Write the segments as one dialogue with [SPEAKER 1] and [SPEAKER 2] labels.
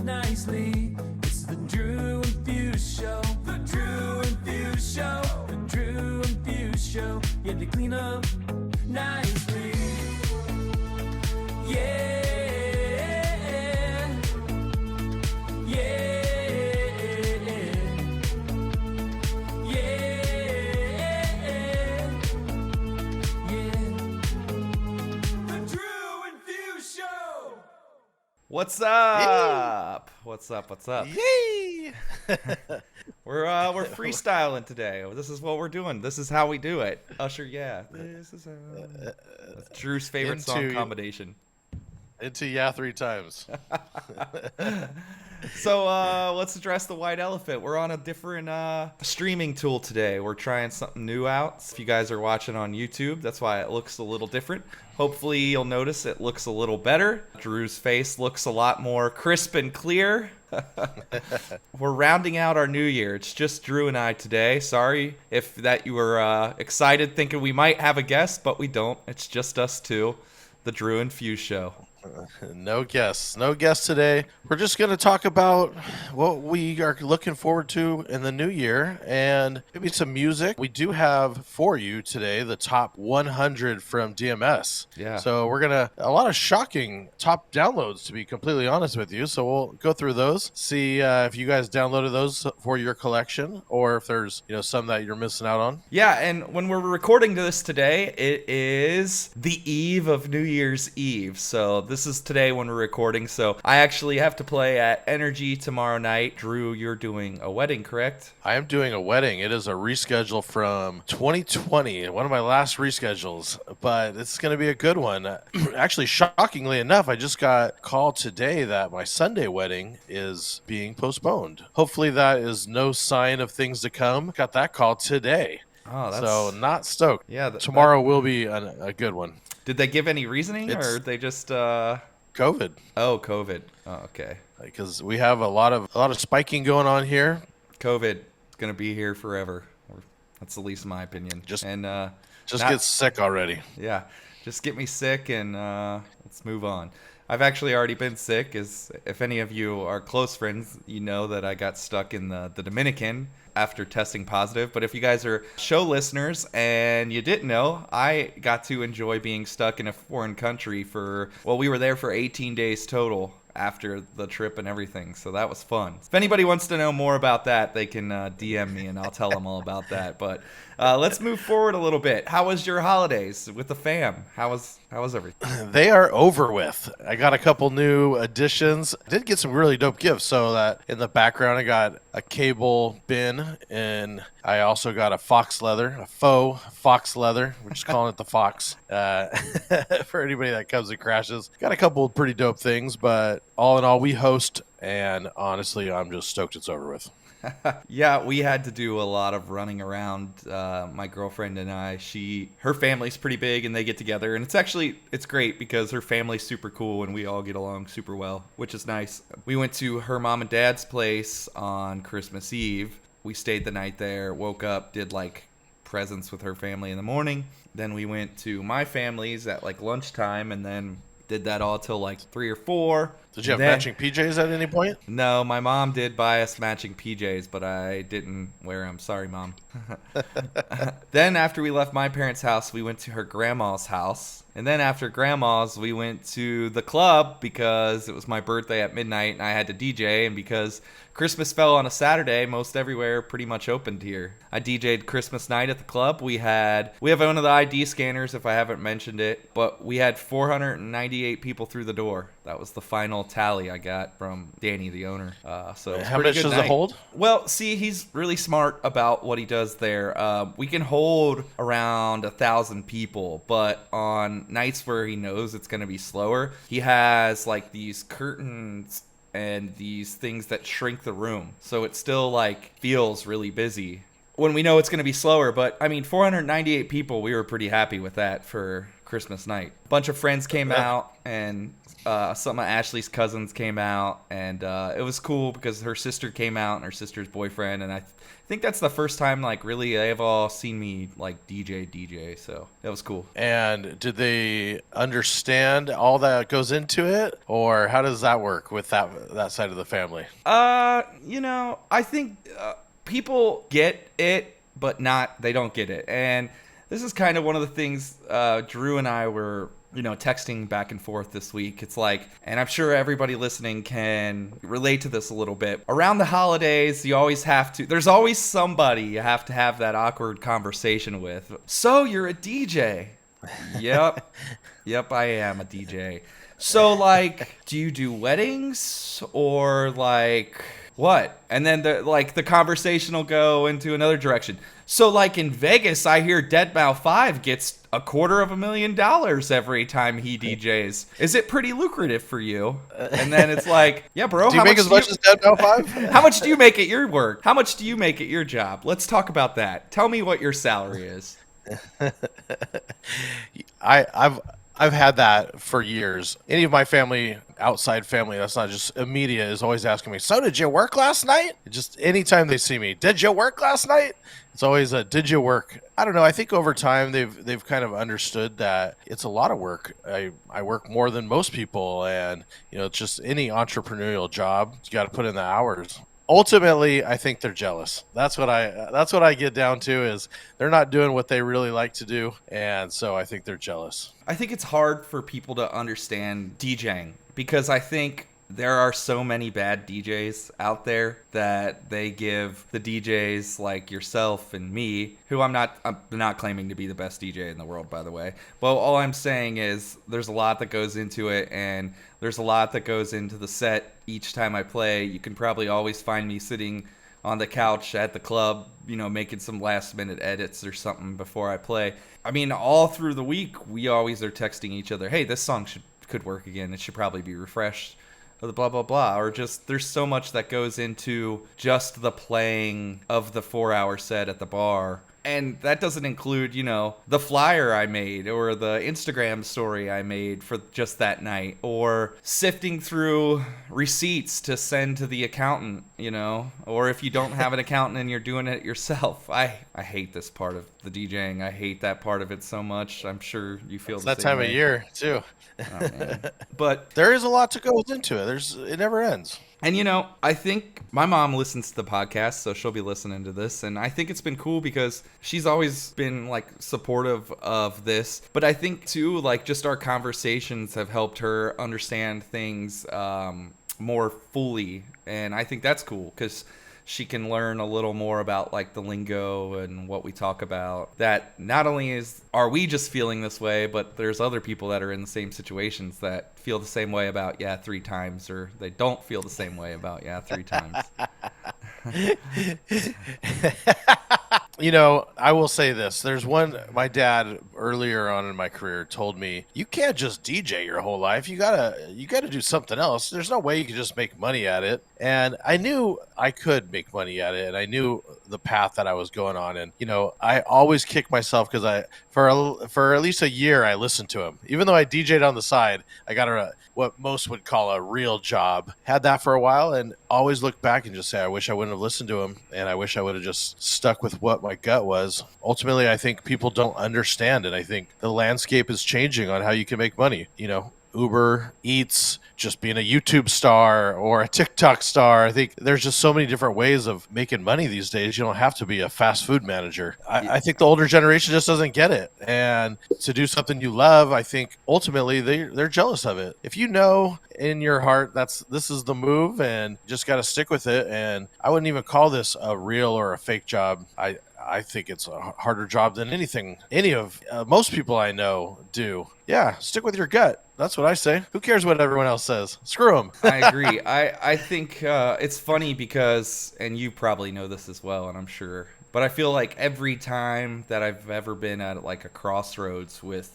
[SPEAKER 1] nicely. It's the Drew and Fuse Show. The Drew and Fuse Show. The Drew and Fuse Show. Yeah, they clean up nicely. Yeah.
[SPEAKER 2] What's up?
[SPEAKER 3] Yay.
[SPEAKER 2] What's up?
[SPEAKER 3] Yay!
[SPEAKER 2] We're freestyling today. This is what we're doing. This is how we do it. Usher, yeah. This is that's Drew's favorite song combination.
[SPEAKER 3] Into yeah 3 times.
[SPEAKER 2] So let's address the white elephant. We're on a different streaming tool today. We're trying something new out. If you guys are watching on YouTube, that's why it looks a little different. Hopefully you'll notice it looks a little better. Drew's face looks a lot more crisp and clear. We're rounding out our new year. It's just Drew and I today. Sorry if that you were excited thinking we might have a guest, but we don't. It's just us two, the Drew and Fuse Show.
[SPEAKER 3] No guests today. We're just going to talk about what we are looking forward to in the new year and maybe some music. We do have for you today the top 100 from DMS.
[SPEAKER 2] Yeah.
[SPEAKER 3] So we're a lot of shocking top downloads, to be completely honest with you. So we'll go through those, see if you guys downloaded those for your collection or if there's some that you're missing out on.
[SPEAKER 2] Yeah, and when we're recording this today, it is the eve of New Year's Eve. So this is today when we're recording, so I actually have to play at Energy tomorrow night. Drew, you're doing a wedding, correct?
[SPEAKER 3] I am doing a wedding. It is a reschedule from 2020, one of my last reschedules, but it's going to be a good one. Actually, shockingly enough, I just got called today that my Sunday wedding is being postponed. Hopefully that is no sign of things to come. Got that call today.
[SPEAKER 2] Oh, that's...
[SPEAKER 3] So not stoked.
[SPEAKER 2] Yeah,
[SPEAKER 3] tomorrow will be a good one.
[SPEAKER 2] Did they give any reasoning, or they just
[SPEAKER 3] COVID?
[SPEAKER 2] Oh, COVID. Oh, okay.
[SPEAKER 3] Because we have a lot of spiking going on here.
[SPEAKER 2] COVID is gonna be here forever. That's the least of my opinion. Just
[SPEAKER 3] get sick already.
[SPEAKER 2] Yeah, just get me sick and let's move on. I've actually already been sick. As if any of you are close friends, you know that I got stuck in the Dominican after testing positive. But if you guys are show listeners and you didn't know, I got to enjoy being stuck in a foreign country we were there for 18 days total after the trip and everything. So that was fun. If anybody wants to know more about that, they can DM me and I'll tell them all about that. But let's move forward a little bit. How was your holidays with the fam? How was everything?
[SPEAKER 3] They are over with. I got a couple new additions. I did get some really dope gifts. So that in the background, I got a cable bin, and I also got a faux fox leather. We're just calling it the fox. For anybody that comes and crashes. Got a couple of pretty dope things, but all in all, we host, and honestly, I'm just stoked it's over with.
[SPEAKER 2] Yeah, we had to do a lot of running around. My girlfriend and I, her family's pretty big and they get together, and it's great because her family's super cool and we all get along super well, which is nice. We went to her mom and dad's place on Christmas Eve. We stayed the night there, woke up, did presents with her family in the morning. Then we went to my family's at lunchtime, and then did that all till 3 or 4.
[SPEAKER 3] Did you have matching PJs at any point?
[SPEAKER 2] No, my mom did buy us matching PJs, but I didn't wear them. Sorry, Mom. Then after we left my parents' house, we went to her grandma's house. And then after grandma's, we went to the club because it was my birthday at midnight and I had to DJ. And because Christmas fell on a Saturday, most everywhere pretty much opened here. I DJ'd Christmas night at the club. We have one of the ID scanners, if I haven't mentioned it, but we had 498 people through the door. That was the final tally I got from Danny, the owner. So
[SPEAKER 3] how much does it hold?
[SPEAKER 2] Well, see, he's really smart about what he does there. We can hold around 1,000 people, but on nights where he knows it's going to be slower, he has these curtains and these things that shrink the room, so it still feels really busy when we know it's going to be slower. But I mean, 498 people, we were pretty happy with that for Christmas night. A bunch of friends came out, and some of Ashley's cousins came out, and it was cool because her sister came out and her sister's boyfriend, and I think that's the first time like really they've all seen me like DJ, so that was cool.
[SPEAKER 3] And did they understand all that goes into it, or how does that work with that side of the family?
[SPEAKER 2] I think people get it, but they don't get it. And this is kind of one of the things Drew and I were, texting back and forth this week. It's like, and I'm sure everybody listening can relate to this a little bit. Around the holidays, there's always somebody you have to have that awkward conversation with. So you're a DJ. Yep. Yep, I am a DJ. So, like, do you do weddings or, like, what? And then, the conversation will go into another direction. So, like, in Vegas, I hear deadmau5 gets $250,000 every time he DJs. Is it pretty lucrative for you? And then it's like, yeah, bro.
[SPEAKER 3] Do you make as much as deadmau5?
[SPEAKER 2] How much do you make at your work? How much do you make at your job? Let's talk about that. Tell me what your salary is.
[SPEAKER 3] I've had that for years. Any of my family, outside family, that's not just immediate, is always asking me, so did you work last night? Just anytime they see me, did you work last night? It's always a, did you work? I don't know. I think over time they've kind of understood that it's a lot of work. I work more than most people, and it's just any entrepreneurial job. You got to put in the hours. Ultimately, I think they're jealous. That's what I get down to, is they're not doing what they really like to do, and so I think they're jealous.
[SPEAKER 2] I think it's hard for people to understand DJing because I think there are so many bad DJs out there that they give the DJs like yourself and me, who I'm not claiming to be the best DJ in the world, by the way. Well, all I'm saying is there's a lot that goes into it, and there's a lot that goes into the set each time I play. You can probably always find me sitting on the couch at the club, making some last minute edits or something before I play. I mean, all through the week, we always are texting each other, hey, this song could work again. It should probably be refreshed. Or the blah, blah, blah. Or just there's so much that goes into just the playing of the 4-hour set at the bar. And that doesn't include, the flyer I made or the Instagram story I made for just that night, or sifting through receipts to send to the accountant, or if you don't have an accountant and you're doing it yourself. I hate this part of the DJing. I hate that part of it so much. I'm sure you feel
[SPEAKER 3] It's
[SPEAKER 2] the
[SPEAKER 3] that
[SPEAKER 2] same
[SPEAKER 3] time
[SPEAKER 2] way.
[SPEAKER 3] of year too.
[SPEAKER 2] Oh, man. But
[SPEAKER 3] There is a lot to go into it. It never ends.
[SPEAKER 2] And I think my mom listens to the podcast, so she'll be listening to this. And I think it's been cool because she's always been like supportive of this. But I think too, like just our conversations have helped her understand things more fully. And I think that's cool because she can learn a little more about like the lingo and what we talk about. That not only are we just feeling this way, but there's other people that are in the same situations that feel the same way about yeah 3 times, or they don't feel the same way about yeah 3 times.
[SPEAKER 3] I will say this. There's my dad earlier on in my career told me, you can't just DJ your whole life. You gotta do something else. There's no way you can just make money at it. And I knew I could make money at it, and I knew the path that I was going on. And, I always kick myself because for at least a year, I listened to him. Even though I DJ'd on the side, I got what most would call a real job. Had that for a while, and always look back and just say, I wish I wouldn't have listened to him, and I wish I would have just stuck with what my gut was. Ultimately, I think people don't understand it. I think the landscape is changing on how you can make money. Uber Eats, just being a YouTube star or a TikTok star. I think there's just so many different ways of making money these days. You don't have to be a fast food manager. I think the older generation just doesn't get it. And to do something you love, I think ultimately they're jealous of it. If you know in your heart this is the move, and you just got to stick with it. And I wouldn't even call this a real or a fake job. I think it's a harder job than anything any of most people I know do. Yeah, stick with your gut. That's what I say. Who cares what everyone else says? Screw them.
[SPEAKER 2] I agree. I think it's funny because, and you probably know this as well, and I'm sure, but I feel like every time that I've ever been at like a crossroads with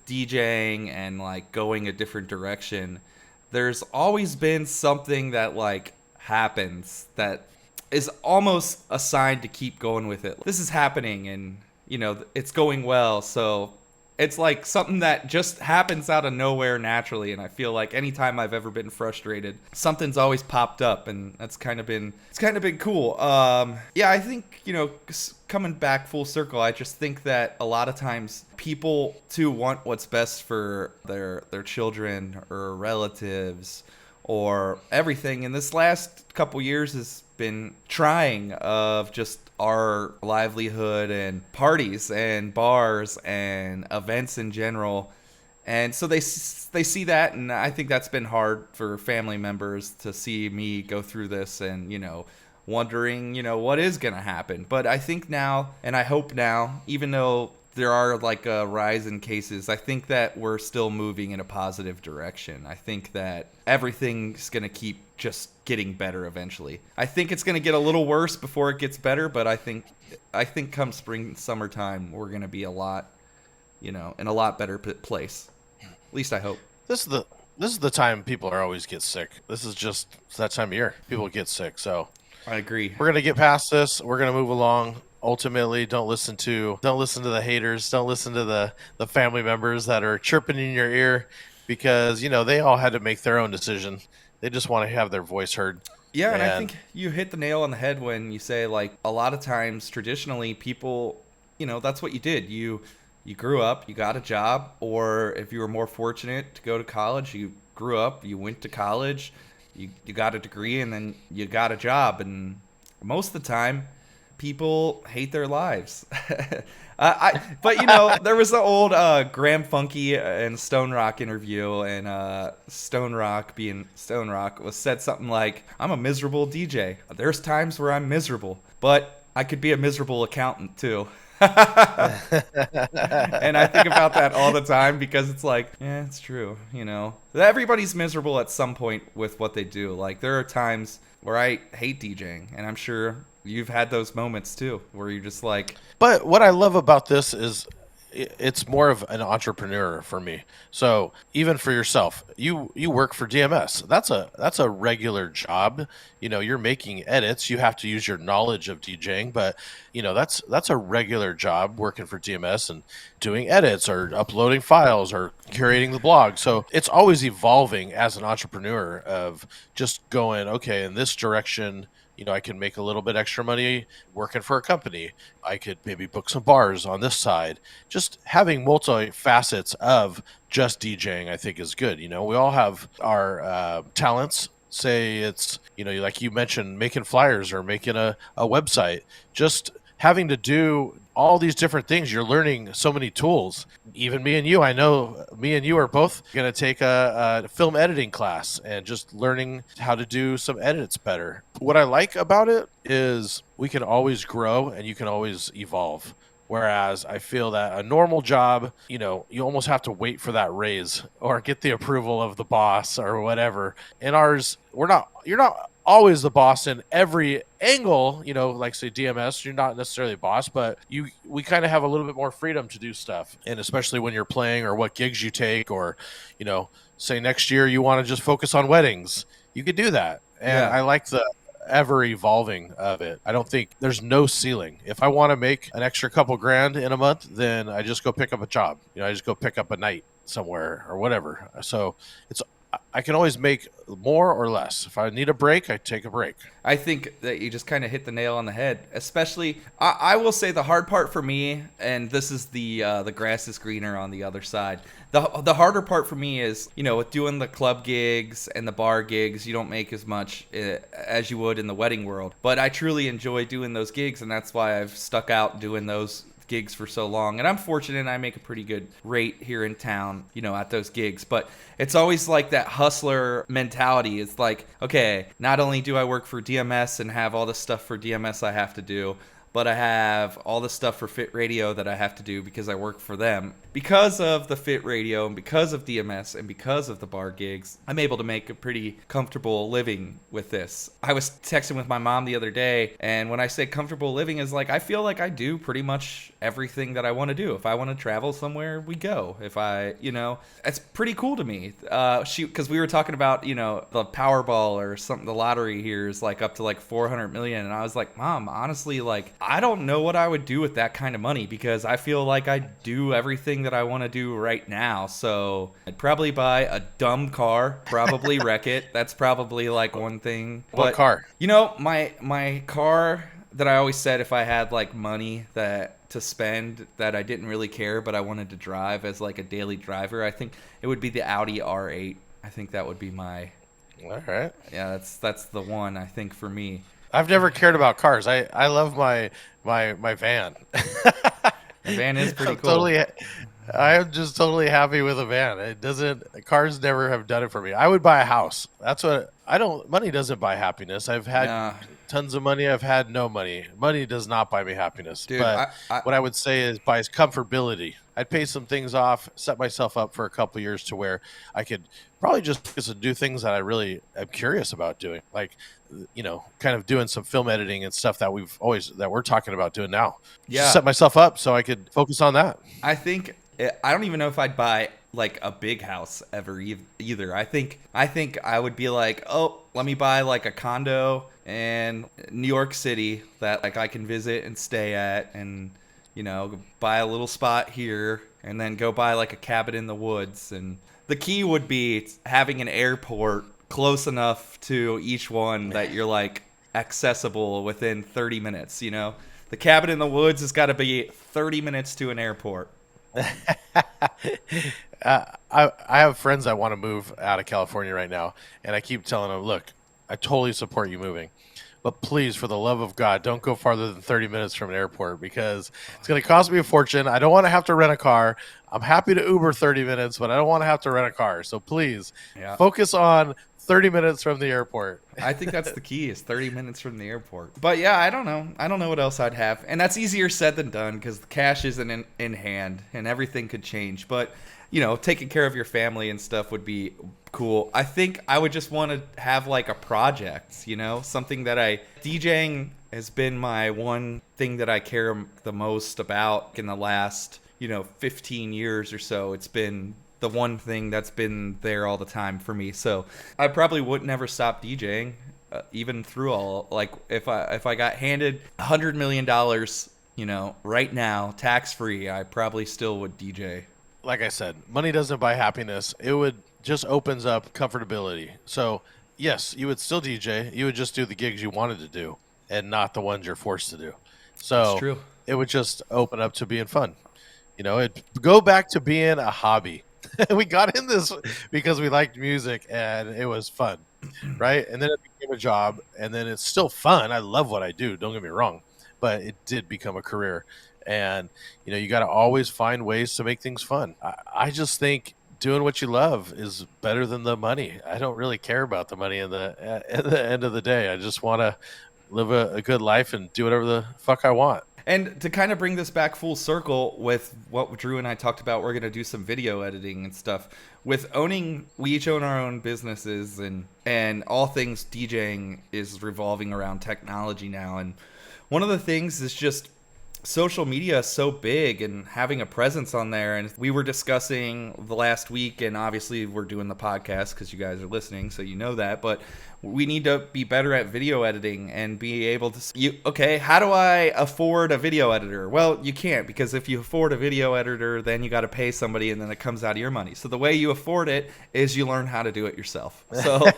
[SPEAKER 2] DJing and like going a different direction, there's always been something that like happens that is almost a sign to keep going with it. This is happening and, it's going well, so It's like something that just happens out of nowhere naturally, and I feel like anytime I've ever been frustrated, something's always popped up, and it's kind of been cool. Yeah, I think, coming back full circle, I just think that a lot of times people too want what's best for their children or relatives or everything. And this last couple years has been trying of just our livelihood and parties and bars and events in general. And so they see that, and I think that's been hard for family members to see me go through this and, wondering, what is going to happen. But I think now, and I hope now, even though there are like a rise in cases, I think that we're still moving in a positive direction. I think that everything's going to keep just getting better eventually. I think it's going to get a little worse before it gets better, but I think come spring, summertime, we're going to be a lot, in a lot better place. At least I hope.
[SPEAKER 3] This is the time people are always get sick. This is just that time of year. People get sick. So
[SPEAKER 2] I agree.
[SPEAKER 3] We're going to get past this. We're going to move along. Ultimately, don't listen to the haters. Don't listen to the family members that are chirping in your ear, because they all had to make their own decision. They just want to have their voice heard.
[SPEAKER 2] Yeah, and I think you hit the nail on the head when you say, like, a lot of times traditionally people, that's what you did. You grew up, you got a job, or if you were more fortunate to go to college, you grew up, you went to college, you got a degree, and then you got a job. And most of the time, people hate their lives. But there was the old Graham Funky and Stone Rock interview, and Stone Rock, being Stone Rock, said something like, "I'm a miserable DJ. There's times where I'm miserable, but I could be a miserable accountant too." And I think about that all the time, because it's like, yeah, it's true. Everybody's miserable at some point with what they do. Like, there are times where I hate DJing, and I'm sure you've had those moments too, where you're just like.
[SPEAKER 3] But what I love about this is it's more of an entrepreneur for me. So even for yourself, you work for DMS. That's a regular job. You're making edits. You have to use your knowledge of DJing, but that's a regular job, working for DMS and doing edits or uploading files or curating the blog. So it's always evolving as an entrepreneur, of just going, okay, in this direction. I can make a little bit extra money working for a company. I could maybe book some bars on this side. Just having multi facets of just DJing, I think, is good. We all have our talents. Say it's, like you mentioned, making flyers or making a website. Just having to do all these different things. You're learning so many tools. Even me and you, I know me and you are both going to take a film editing class and just learning how to do some edits better. What I like about it is we can always grow and you can always evolve. Whereas I feel that a normal job, you almost have to wait for that raise or get the approval of the boss or whatever. In ours, you're not always the boss in every angle, like say DMS, you're not necessarily a boss, but we kind of have a little bit more freedom to do stuff. And especially when you're playing, or what gigs you take, or, say next year you want to just focus on weddings, you could do that. And yeah. I like the ever evolving of it. I don't think there's no ceiling. If I want to make an extra couple grand in a month, then I just go pick up a job. I just go pick up a night somewhere or whatever. So I can always make more or less. If I need a break, I take a break.
[SPEAKER 2] I think that you just kind of hit the nail on the head. Especially, I will say the hard part for me, and this is the grass is greener on the other side. The harder part for me is, with doing the club gigs and the bar gigs, you don't make as much as you would in the wedding world. But I truly enjoy doing those gigs, and that's why I've stuck out doing those gigs for so long. And I'm fortunate I make a pretty good rate here in town, at those gigs. But it's always like that hustler mentality. It's like, okay, not only do I work for DMS and have all the stuff for DMS I have to do, but I have all the stuff for Fit Radio that I have to do because I work for them. Because of the Fit Radio and because of DMS and because of the bar gigs, I'm able to make a pretty comfortable living with this. I was texting with my mom the other day, and when I say comfortable living is like, I feel like I do pretty much everything that I want to do. If I want to travel somewhere, we go. If I, it's pretty cool to me. Because we were talking about, the Powerball or something, the lottery here is like up to like 400 million. And I was like, Mom, honestly, like, I don't know what I would do with that kind of money because I feel like I do everything that I want to do right now. So I'd probably buy a dumb car, probably wreck it. That's probably like one thing.
[SPEAKER 3] What car?
[SPEAKER 2] You know, my car that I always said if I had like money that to spend that I didn't really care, but I wanted to drive as like a daily driver, I think it would be the Audi R8. I think that would be my.
[SPEAKER 3] All right.
[SPEAKER 2] Yeah, that's the one I think for me.
[SPEAKER 3] I've never cared about cars. I love my van.
[SPEAKER 2] The van is pretty
[SPEAKER 3] I'm
[SPEAKER 2] cool.
[SPEAKER 3] I am just totally happy with a van. It doesn't. Cars never have done it for me. I would buy a house. That's what I don't. Money doesn't buy happiness. I've had
[SPEAKER 2] Nah.
[SPEAKER 3] tons of money. I've had no money. Money does not buy me happiness.
[SPEAKER 2] Dude,
[SPEAKER 3] but
[SPEAKER 2] I-
[SPEAKER 3] what I would say is buys comfortability. I'd pay some things off, set myself up for a couple years to where I could probably just focus and do things that I really am curious about doing, like kind of doing some film editing and stuff that we're talking about doing now.
[SPEAKER 2] Yeah.
[SPEAKER 3] Just set myself up so I could focus on that.
[SPEAKER 2] I think I don't even know if I'd buy like a big house ever either. I think I would be like, oh, let me buy like a condo in New York City that like I can visit and stay at, and buy a little spot here, and then go buy like a cabin in the woods. And the key would be having an airport close enough to each one that you're like accessible within 30 minutes. The cabin in the woods has got to be 30 minutes to an airport.
[SPEAKER 3] I have friends that want to move out of California right now, and I keep telling them, look, I totally support you moving, but please, for the love of God, don't go farther than 30 minutes from an airport because it's going to cost me a fortune. I don't want to have to rent a car. I'm happy to Uber 30 minutes, but I don't want to have to rent a car. So please focus on 30 minutes from the airport.
[SPEAKER 2] I think that's the key, is 30 minutes from the airport. But yeah, I don't know what else I'd have. And that's easier said than done because the cash isn't in hand and everything could change. But, taking care of your family and stuff would be cool. I think I would just want to have like a project, something that DJing has been my one thing that I care the most about in the last, 15 years or so. It's been the one thing that's been there all the time for me. So I probably would never stop DJing, even through all, like if I got handed $100 million, right now, tax free, I probably still would DJ.
[SPEAKER 3] Like I said, money doesn't buy happiness. It would just opens up comfortability. So yes, you would still DJ. You would just do the gigs you wanted to do and not the ones you're forced to do. So
[SPEAKER 2] That's true.
[SPEAKER 3] It would just open up to being fun. It'd go back to being a hobby. We got in this because we liked music and it was fun, right? And then it became a job, and then it's still fun. I love what I do, don't get me wrong, but it did become a career. And you got to always find ways to make things fun. I just think doing what you love is better than the money. I don't really care about the money at the end of the day. I just want to live a good life and do whatever the fuck I want.
[SPEAKER 2] And to kind of bring this back full circle with what Drew and I talked about, we're going to do some video editing and stuff. With we each own our own businesses, and all things DJing is revolving around technology now. And one of the things is just social media is so big and having a presence on there. And we were discussing the last week, and obviously we're doing the podcast because you guys are listening, so you know that. But we need to be better at video editing and be able to how do I afford a video editor? Well, you can't, because if you afford a video editor, then you got to pay somebody, and then it comes out of your money. So the way you afford it is you learn how to do it yourself. So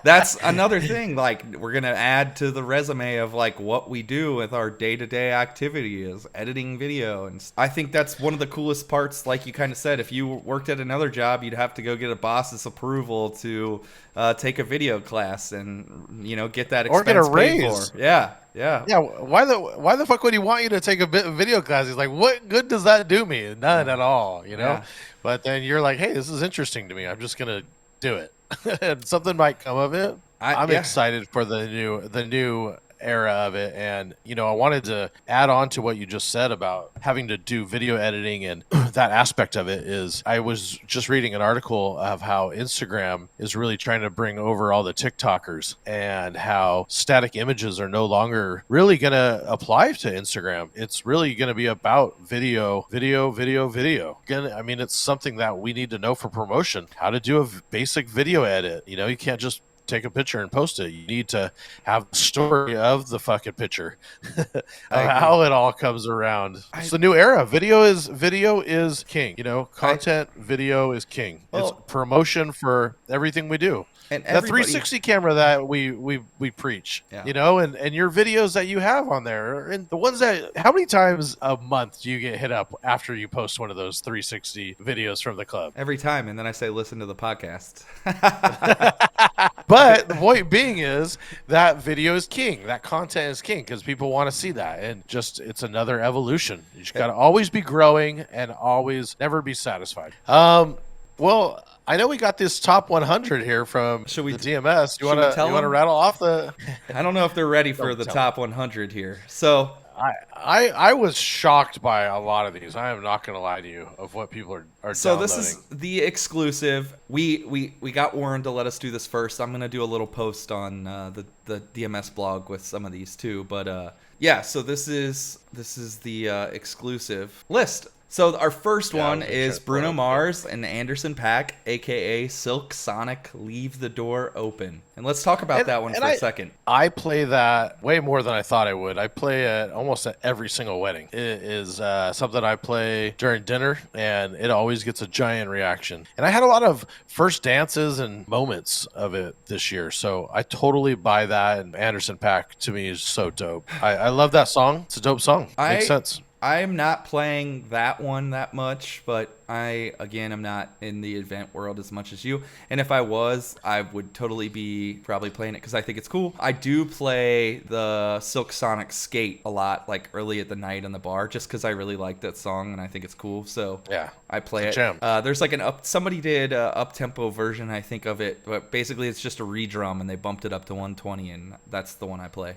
[SPEAKER 2] that's another thing, like we're going to add to the resume of like what we do with our day-to-day activity is editing video. And I think that's one of the coolest parts. Like you kind of said, if you worked at another job, you'd have to go get a boss's approval to take a video class and get that expense
[SPEAKER 3] or get a
[SPEAKER 2] paid
[SPEAKER 3] raise.
[SPEAKER 2] for. Yeah.
[SPEAKER 3] Why the fuck would he want you to take a video class? He's like, what good does that do me? None at all,
[SPEAKER 2] Yeah.
[SPEAKER 3] But then you're like, hey, this is interesting to me. I'm just gonna do it, and something might come of it. I'm excited for the new era of it. And I wanted to add on to what you just said about having to do video editing, and that aspect of it is, I was just reading an article of how Instagram is really trying to bring over all the TikTokers, and how static images are no longer really going to apply to Instagram. It's really going to be about video. Again, it's something that we need to know for promotion, how to do a basic video edit. You can't just take a picture and post it. You need to have the story of the fucking picture, of how it all comes around. It's the new era. Video is king. You know, content video is king. It's promotion for everything we do.
[SPEAKER 2] And
[SPEAKER 3] that 360 camera that we preach, you know, and your videos that you have on there, and the ones that, how many times a month do you get hit up after you post one of those 360 videos from the club?
[SPEAKER 2] Every time, and then I say listen to the podcast.
[SPEAKER 3] But the point being is that video is king. That content is king because people want to see that, and just it's another evolution. You just got to always be growing and always never be satisfied. Well, I know we got this top 100 here from the DMS. You want to rattle off the?
[SPEAKER 2] I don't know if they're ready for the top 100 here. So
[SPEAKER 3] I was shocked by a lot of these. I am not going to lie to you of what people are
[SPEAKER 2] so
[SPEAKER 3] downloading.
[SPEAKER 2] This is the exclusive. We got Warren to let us do this first. I'm going to do a little post on the DMS blog with some of these too. But yeah, so this is the exclusive list. So our first one is Bruno Mars and Anderson .Paak, a.k.a. Silk Sonic, Leave the Door Open. And let's talk about that one for a second.
[SPEAKER 3] I play that way more than I thought I would. I play it almost at every single wedding. It is something I play during dinner, and it always gets a giant reaction. And I had a lot of first dances and moments of it this year, so I totally buy that. And Anderson .Paak, to me, is so dope. I love that song. It's a dope song. Makes sense.
[SPEAKER 2] I'm not playing that one that much, but I'm not in the event world as much as you. And if I was, I would totally be probably playing it because I think it's cool. I do play the Silk Sonic Skate a lot, like early at the night in the bar, just because I really like that song and I think it's cool. So
[SPEAKER 3] yeah,
[SPEAKER 2] I play it.
[SPEAKER 3] Jam.
[SPEAKER 2] There's like somebody did a up-tempo version, I think, of it, but basically it's just a redrum and they bumped it up to 120, and that's the one I play.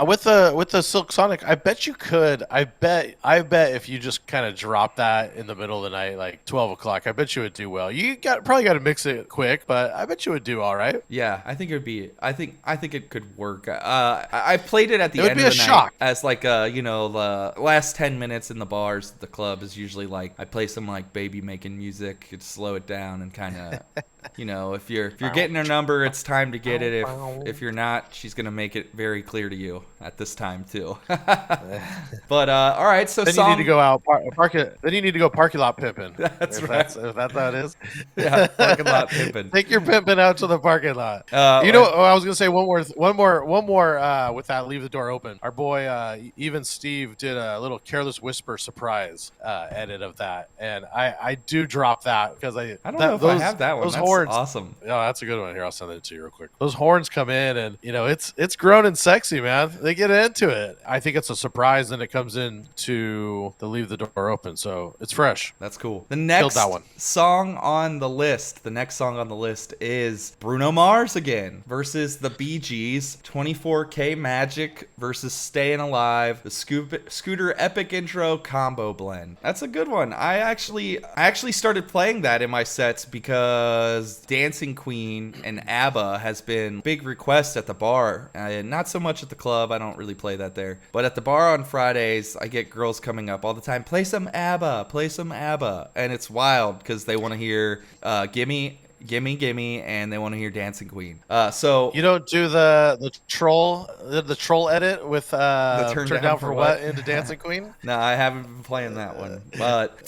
[SPEAKER 3] With the Silk Sonic, I bet you could. I bet if you just kind of drop that in the middle of the night, like 12 o'clock, I bet you would do well. You probably got to mix it quick, but I bet you would do all right.
[SPEAKER 2] Yeah, I think it would be. I think it could work. I played it at the end of the night
[SPEAKER 3] shock.
[SPEAKER 2] As like the last 10 minutes in the bars. The club is usually like I play some like baby making music to slow it down and kind of. If you're getting her number, it's time to get it. If you're not, she's gonna make it very clear to you at this time too. But all right, so
[SPEAKER 3] then you need to go out park it. Then you need to go parking lot pimping.
[SPEAKER 2] That's right.
[SPEAKER 3] If that's how it is.
[SPEAKER 2] Yeah, parking lot pimping.
[SPEAKER 3] Take your pimping out to the parking lot. I was gonna say one more with that. Leave the door open. Our boy even Steve did a little Careless Whisper surprise edit of that, and I do drop that because I don't
[SPEAKER 2] know if I have that one. That's awesome.
[SPEAKER 3] Yeah, that's a good one. Here, I'll send it to you real quick. Those horns come in, and it's grown and sexy, man. They get into it. I think it's a surprise, and it comes in to the Leave the Door Open, so it's fresh.
[SPEAKER 2] That's cool. The next song on the list is Bruno Mars again versus the Bee Gees, 24K Magic versus Staying Alive, the Scooter Epic Intro combo blend. That's a good one. I actually started playing that in my sets because Dancing Queen and ABBA has been big requests at the bar. Not so much at the club. I don't really play that there. But at the bar on Fridays, I get girls coming up all the time. Play some ABBA. And it's wild because they want to hear Gimme, and they want to hear Dancing Queen. So
[SPEAKER 3] you don't do the troll edit with turn down for what into Dancing Queen?
[SPEAKER 2] No, I haven't been playing that one, but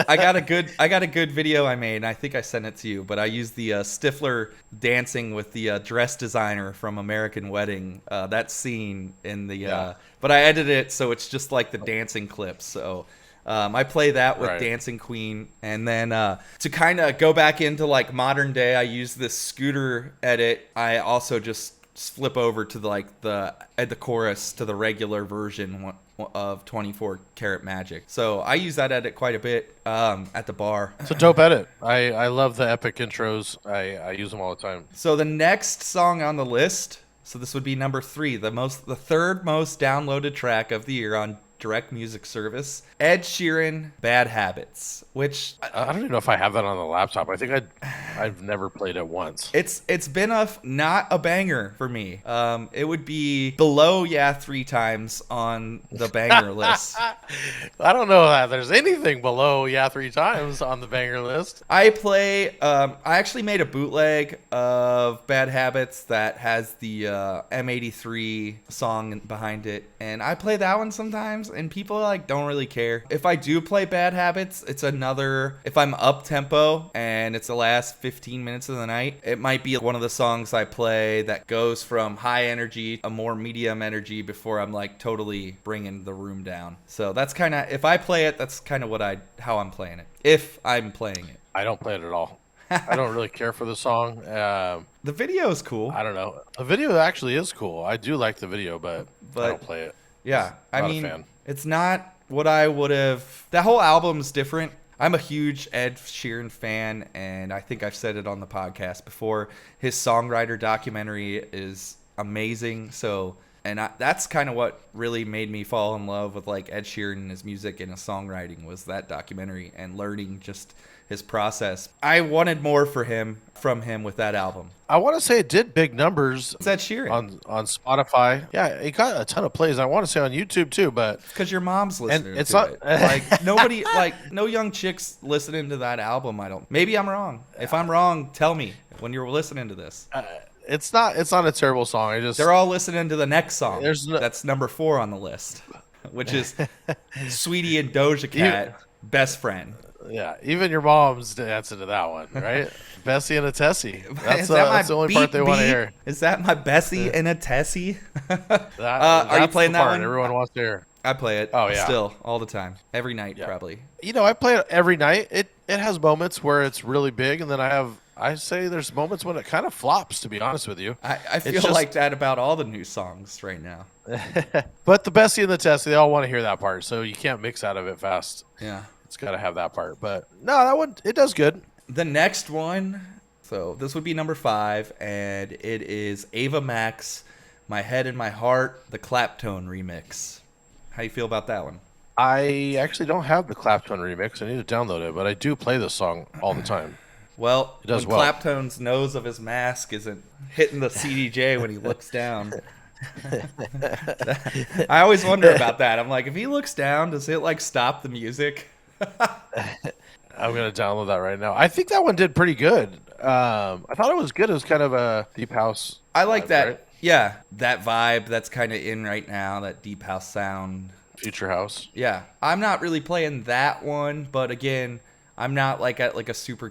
[SPEAKER 2] I got a good video I made, and I think I sent it to you. But I used the Stifler dancing with the dress designer from American Wedding. That scene in the but I edited it so it's just like the dancing clips. So. I play that with Dancing Queen, and then to kind of go back into like modern day, I use this Scooter edit. I also just flip over to the chorus to the regular version of 24 Karat Magic. So I use that edit quite a bit at the bar.
[SPEAKER 3] It's a dope edit. I love the epic intros. I use them all the time.
[SPEAKER 2] So the next song on the list, so this would be number 3, the third most downloaded track of the year on direct music service, Ed Sheeran, Bad Habits, which
[SPEAKER 3] I don't even know if I have that on the laptop. I think I've never played it once.
[SPEAKER 2] It's been not a banger for me. It would be below Yeah 3 Times on the banger list.
[SPEAKER 3] I don't know that there's anything below Yeah 3 Times on the banger list.
[SPEAKER 2] I play. I actually made a bootleg of Bad Habits that has the M83 song behind it, and I play that one sometimes, and people like don't really care. If I do play Bad Habits, it's another. If I'm up tempo and it's the last 15 minutes of the night, it might be one of the songs I play that goes from high energy a more medium energy before I'm like totally bringing the room down. So that's kind of, if I play it, that's kind of how I'm playing it. If I'm playing it.
[SPEAKER 3] I don't play it at all. I don't really care for the song.
[SPEAKER 2] The video is cool.
[SPEAKER 3] I don't know. The video actually is cool. I do like the video, but I don't play it.
[SPEAKER 2] Yeah, I
[SPEAKER 3] Not a
[SPEAKER 2] mean,
[SPEAKER 3] fan.
[SPEAKER 2] it's not what I would have. That whole album's different. I'm a huge Ed Sheeran fan, and I think I've said it on the podcast before. His songwriter documentary is amazing. So, that's kind of what really made me fall in love with like Ed Sheeran and his music and his songwriting was that documentary and learning just his process. I wanted more from him with that album.
[SPEAKER 3] I want to say it did big numbers
[SPEAKER 2] It's Ed Sheeran.
[SPEAKER 3] on Spotify. Yeah, it got a ton of plays. I want to say on YouTube too, but
[SPEAKER 2] Because your mom's listening
[SPEAKER 3] it's
[SPEAKER 2] to
[SPEAKER 3] not-
[SPEAKER 2] it. Like nobody, like no young chicks listening to that album. I don't. Maybe I'm wrong. If I'm wrong, tell me when you're listening to this.
[SPEAKER 3] it's not a terrible song. I just
[SPEAKER 2] They're all listening to the next song.
[SPEAKER 3] There's no-
[SPEAKER 2] That's number 4 on the list, which is Sweetie and Doja Cat, Best Friend.
[SPEAKER 3] yeah. Even your mom's dancing to that one, right? Bessie and a Tessie. That's,
[SPEAKER 2] Is that my
[SPEAKER 3] that's the only part they
[SPEAKER 2] beat
[SPEAKER 3] want to
[SPEAKER 2] beat?
[SPEAKER 3] hear.
[SPEAKER 2] Is that my Bessie and a Tessie?
[SPEAKER 3] That,
[SPEAKER 2] Are you
[SPEAKER 3] that's
[SPEAKER 2] playing
[SPEAKER 3] the
[SPEAKER 2] that
[SPEAKER 3] part
[SPEAKER 2] one?
[SPEAKER 3] Everyone wants to hear.
[SPEAKER 2] I play it.
[SPEAKER 3] Oh, yeah.
[SPEAKER 2] Still, all the time, every night,
[SPEAKER 3] Yeah.
[SPEAKER 2] probably.
[SPEAKER 3] You know, I play it every night. It has moments where it's really big, and then I say there's moments when it kind of flops. To be honest with you,
[SPEAKER 2] I feel
[SPEAKER 3] just-
[SPEAKER 2] like that about all the new songs right now.
[SPEAKER 3] but the Bessie and the Tessie, they all want to hear that part, so you can't mix out of it fast.
[SPEAKER 2] Yeah.
[SPEAKER 3] It's got to have that part. But no, that one it does good.
[SPEAKER 2] The next one, so this would be number 5, and it is Ava Max, My Head and My Heart, the Claptone remix. How you feel about that one?
[SPEAKER 3] I actually don't have the Clapton remix. I need to download it, but I do play this song all the time.
[SPEAKER 2] Well,
[SPEAKER 3] It does
[SPEAKER 2] when
[SPEAKER 3] well.
[SPEAKER 2] Claptone's nose of his mask isn't hitting the CDJ when he looks down. I always wonder about that. I'm like, if he looks down, does it like stop the music?
[SPEAKER 3] I'm gonna download that right now. I think that one did pretty good. I thought it was good. It was kind of a deep house.
[SPEAKER 2] I like
[SPEAKER 3] vibe,
[SPEAKER 2] that.
[SPEAKER 3] right?
[SPEAKER 2] Yeah, that vibe that's kind of in right now, that deep house sound.
[SPEAKER 3] Future house.
[SPEAKER 2] Yeah, I'm not really playing that one, but again, I'm not like at like a super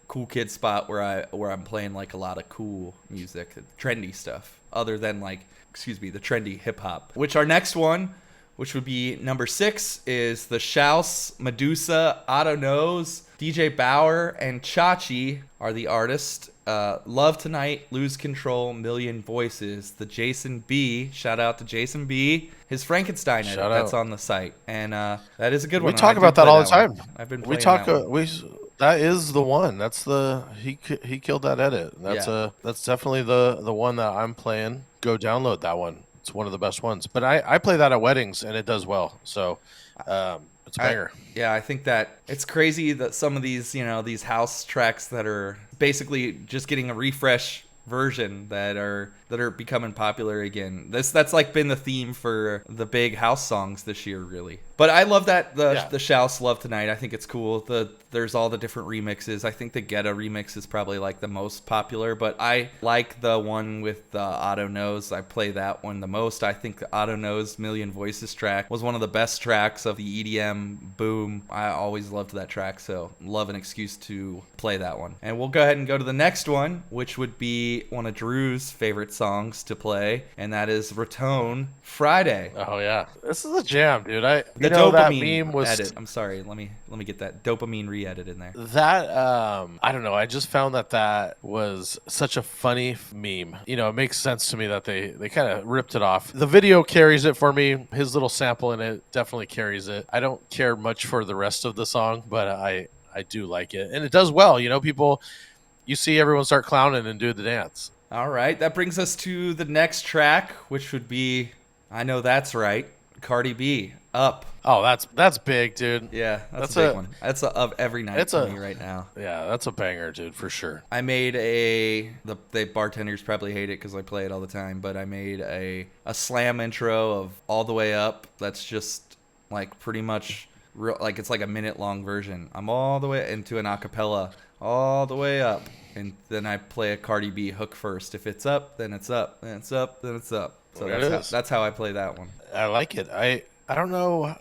[SPEAKER 2] cool kid spot where I'm playing like a lot of cool music, trendy stuff, other than like, the trendy hip hop. Which our next one, which would be number 6, is the Shouse, Medusa, Otto Knows, DJ Bauer, and Chachi are the artists. Love Tonight, Lose Control, Million Voices, the Jason B. Shout out to Jason B. His Frankenstein edit
[SPEAKER 3] Shout
[SPEAKER 2] that's
[SPEAKER 3] out.
[SPEAKER 2] on the site, and that is a good
[SPEAKER 3] We
[SPEAKER 2] one.
[SPEAKER 3] talk
[SPEAKER 2] I do
[SPEAKER 3] about that
[SPEAKER 2] play
[SPEAKER 3] all the time.
[SPEAKER 2] one. I've been
[SPEAKER 3] We
[SPEAKER 2] playing
[SPEAKER 3] talk.
[SPEAKER 2] that one.
[SPEAKER 3] That is the one. That's the he killed that edit. That's definitely the one that I'm playing. Go download that one. It's one of the best ones. But I play that at weddings and it does well. So it's a banger.
[SPEAKER 2] I think that it's crazy that some of these, these house tracks that are basically just getting a refresh version that are becoming popular again. That's like been the theme for the big house songs this year, really. But I love that the Shouse Love Tonight. I think it's cool. There's all the different remixes. I think the Getta remix is probably like the most popular, but I like the one with the Otto Knows. I play that one the most. I think the Otto Knows Million Voices track was one of the best tracks of the EDM boom. I always loved that track, so love an excuse to play that one. And we'll go ahead and go to the next one, which would be one of Drew's favorite songs to play, and that is Ratone Friday.
[SPEAKER 3] Oh yeah, this is a jam, dude.
[SPEAKER 2] The
[SPEAKER 3] that
[SPEAKER 2] dopamine
[SPEAKER 3] meme was
[SPEAKER 2] edit. I'm sorry. Let me get that dopamine re-edit in there.
[SPEAKER 3] that. I don't know. I just found that was such a funny meme. It makes sense to me that they kind of ripped it off. The video carries it for me. His little sample in it definitely carries it. I don't care much for the rest of the song, but I do like it, and it does well. People, you see everyone start clowning and do the dance.
[SPEAKER 2] All right, that brings us to the next track, which would be I Know That's Right, Cardi B. Up.
[SPEAKER 3] Oh, that's big, dude.
[SPEAKER 2] Yeah, that's
[SPEAKER 3] That's
[SPEAKER 2] a big
[SPEAKER 3] a-
[SPEAKER 2] one. That's a, of every night
[SPEAKER 3] it's
[SPEAKER 2] for
[SPEAKER 3] a-
[SPEAKER 2] me right now.
[SPEAKER 3] Yeah, that's a banger, dude, for sure.
[SPEAKER 2] I made the bartenders probably hate it because I play it all the time, but I made a slam intro of All the Way Up. That's just like pretty much real, like it's like a minute long version. I'm all the way into an acapella, all the way up, and then I play a Cardi B hook first. If it's up, then it's up, then it's up, then it's up. So
[SPEAKER 3] There it is.
[SPEAKER 2] that's how I play that one.
[SPEAKER 3] I like it. I don't know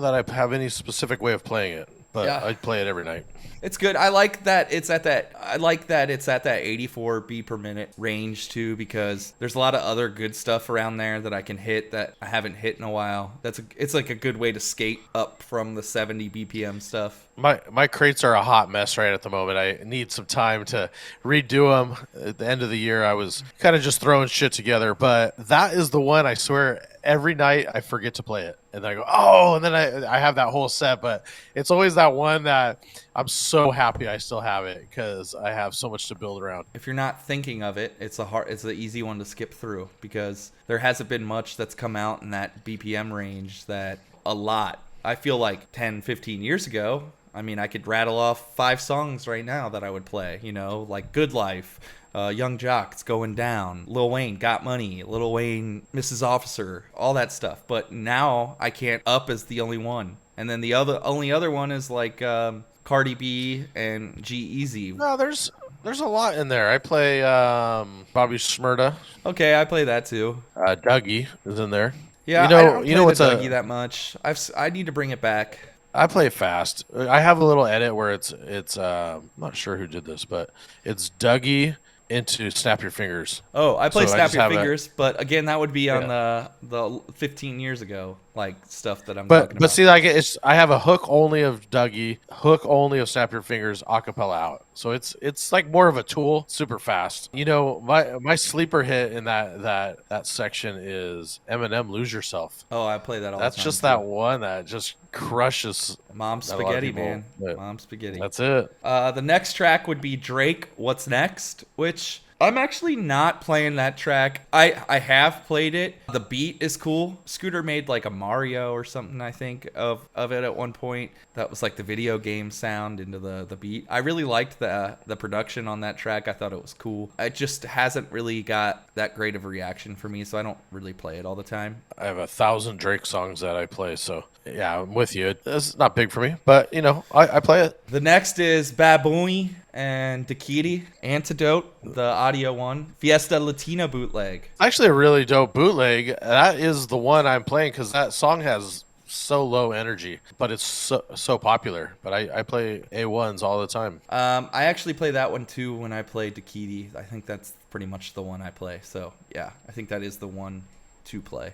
[SPEAKER 3] that I have any specific way of playing it, but
[SPEAKER 2] Yeah.
[SPEAKER 3] I play it every night.
[SPEAKER 2] It's good. I like that it's at that. I like that it's at that 84 B per minute range too, because there's a lot of other good stuff around there that I can hit that I haven't hit in a while. It's like a good way to skate up from the 70 BPM stuff.
[SPEAKER 3] My crates are a hot mess right at the moment. I need some time to redo them. At the end of the year, I was kind of just throwing shit together, but that is the one I swear every night I forget to play it. And then I go, oh, and then I have that whole set, but it's always that one that I'm so happy I still have it because I have so much to build around.
[SPEAKER 2] If you're not thinking of it, it's the easy one to skip through because there hasn't been much that's come out in that BPM range that a lot. I feel like 10, 15 years ago, I mean, I could rattle off 5 songs right now that I would play, you know, like Good Life, Young Jock, It's Going Down, Lil Wayne, Got Money, Lil Wayne, Mrs. Officer, all that stuff. But now I can't. Up is the only one. And then the only other one is like Cardi B and G-Eazy.
[SPEAKER 3] No, there's a lot in there. I play Bobby Shmurda.
[SPEAKER 2] Okay, I play that too.
[SPEAKER 3] Dougie is in there.
[SPEAKER 2] Yeah,
[SPEAKER 3] you know,
[SPEAKER 2] I don't play
[SPEAKER 3] what's
[SPEAKER 2] the Dougie that much. I need to bring it back.
[SPEAKER 3] I play fast. I have a little edit where it's I'm not sure who did this, but it's Dougie into Snap Your Fingers.
[SPEAKER 2] Oh, I play
[SPEAKER 3] So I
[SPEAKER 2] Snap
[SPEAKER 3] just
[SPEAKER 2] Your
[SPEAKER 3] have
[SPEAKER 2] Fingers, but again, that would be on
[SPEAKER 3] Yeah.
[SPEAKER 2] the 15 years ago, like stuff that I'm
[SPEAKER 3] But
[SPEAKER 2] talking about.
[SPEAKER 3] see, like I have a hook only of Dougie, hook only of Snap Your Fingers, acapella out. So it's like more of a tool, super fast. You know, my sleeper hit in that section is Eminem, Lose Yourself.
[SPEAKER 2] Oh, I play that all
[SPEAKER 3] That's
[SPEAKER 2] the time.
[SPEAKER 3] just
[SPEAKER 2] too.
[SPEAKER 3] that one that just crushes.
[SPEAKER 2] Mom
[SPEAKER 3] a lot of
[SPEAKER 2] Spaghetti,
[SPEAKER 3] people,
[SPEAKER 2] man.
[SPEAKER 3] but
[SPEAKER 2] Mom Spaghetti.
[SPEAKER 3] That's it.
[SPEAKER 2] The next track would be Drake, What's Next, which I'm actually not playing that track. I have played it. The beat is cool. Scooter made like a Mario or something, I think, of it at one point. That was like the video game sound into the beat. I really liked the production on that track. I thought it was cool. It just hasn't really got that great of a reaction for me, so I don't really play it all the time.
[SPEAKER 3] I have 1,000 Drake songs that I play, so yeah, I'm with you. It's not big for me, but you know, I play it.
[SPEAKER 2] The next is Baboon and Dakiti, Antidote, the audio one, Fiesta Latina bootleg.
[SPEAKER 3] It's actually a really dope bootleg. That is the one I'm playing because that song has so low energy, but it's so popular. But I play A1s all the time.
[SPEAKER 2] I actually play that one too when I play Dakiti. I think that's pretty much the one I play. So yeah, I think that is the one to play.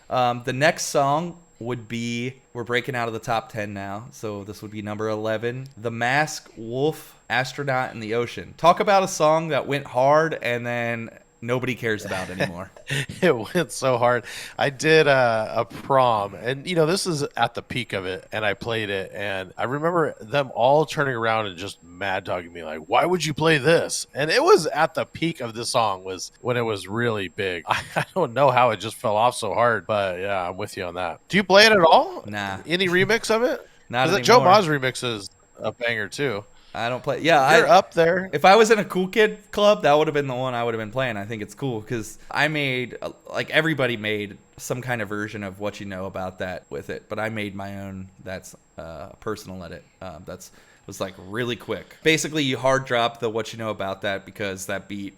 [SPEAKER 2] The next song would be, we're breaking out of the top 10 now, so this would be number 11, The Mask, Wolf, Astronaut in the Ocean. Talk about a song that went hard and then nobody cares about anymore.
[SPEAKER 3] It went so hard. I did a prom, and you know, this is at the peak of it, and I played it, and I remember them all turning around and just mad dogging me like, why would you play this? And it was at the peak of this song, was when it was really big. I don't know how it just fell off so hard, but yeah, I'm with you on that. Do you play it at all?
[SPEAKER 2] Nah.
[SPEAKER 3] Any remix of it?
[SPEAKER 2] Not
[SPEAKER 3] Because Joe
[SPEAKER 2] anymore.
[SPEAKER 3] Ma's remix is a banger too.
[SPEAKER 2] I don't play. Yeah,
[SPEAKER 3] You're up there.
[SPEAKER 2] If I was in a cool kid club, that would have been the one I would have been playing. I think it's cool because I made, like, everybody made some kind of version of What You Know About That with it, but I made my own. That's a personal edit. Was like really quick. Basically, you hard drop the What You Know About That because that beat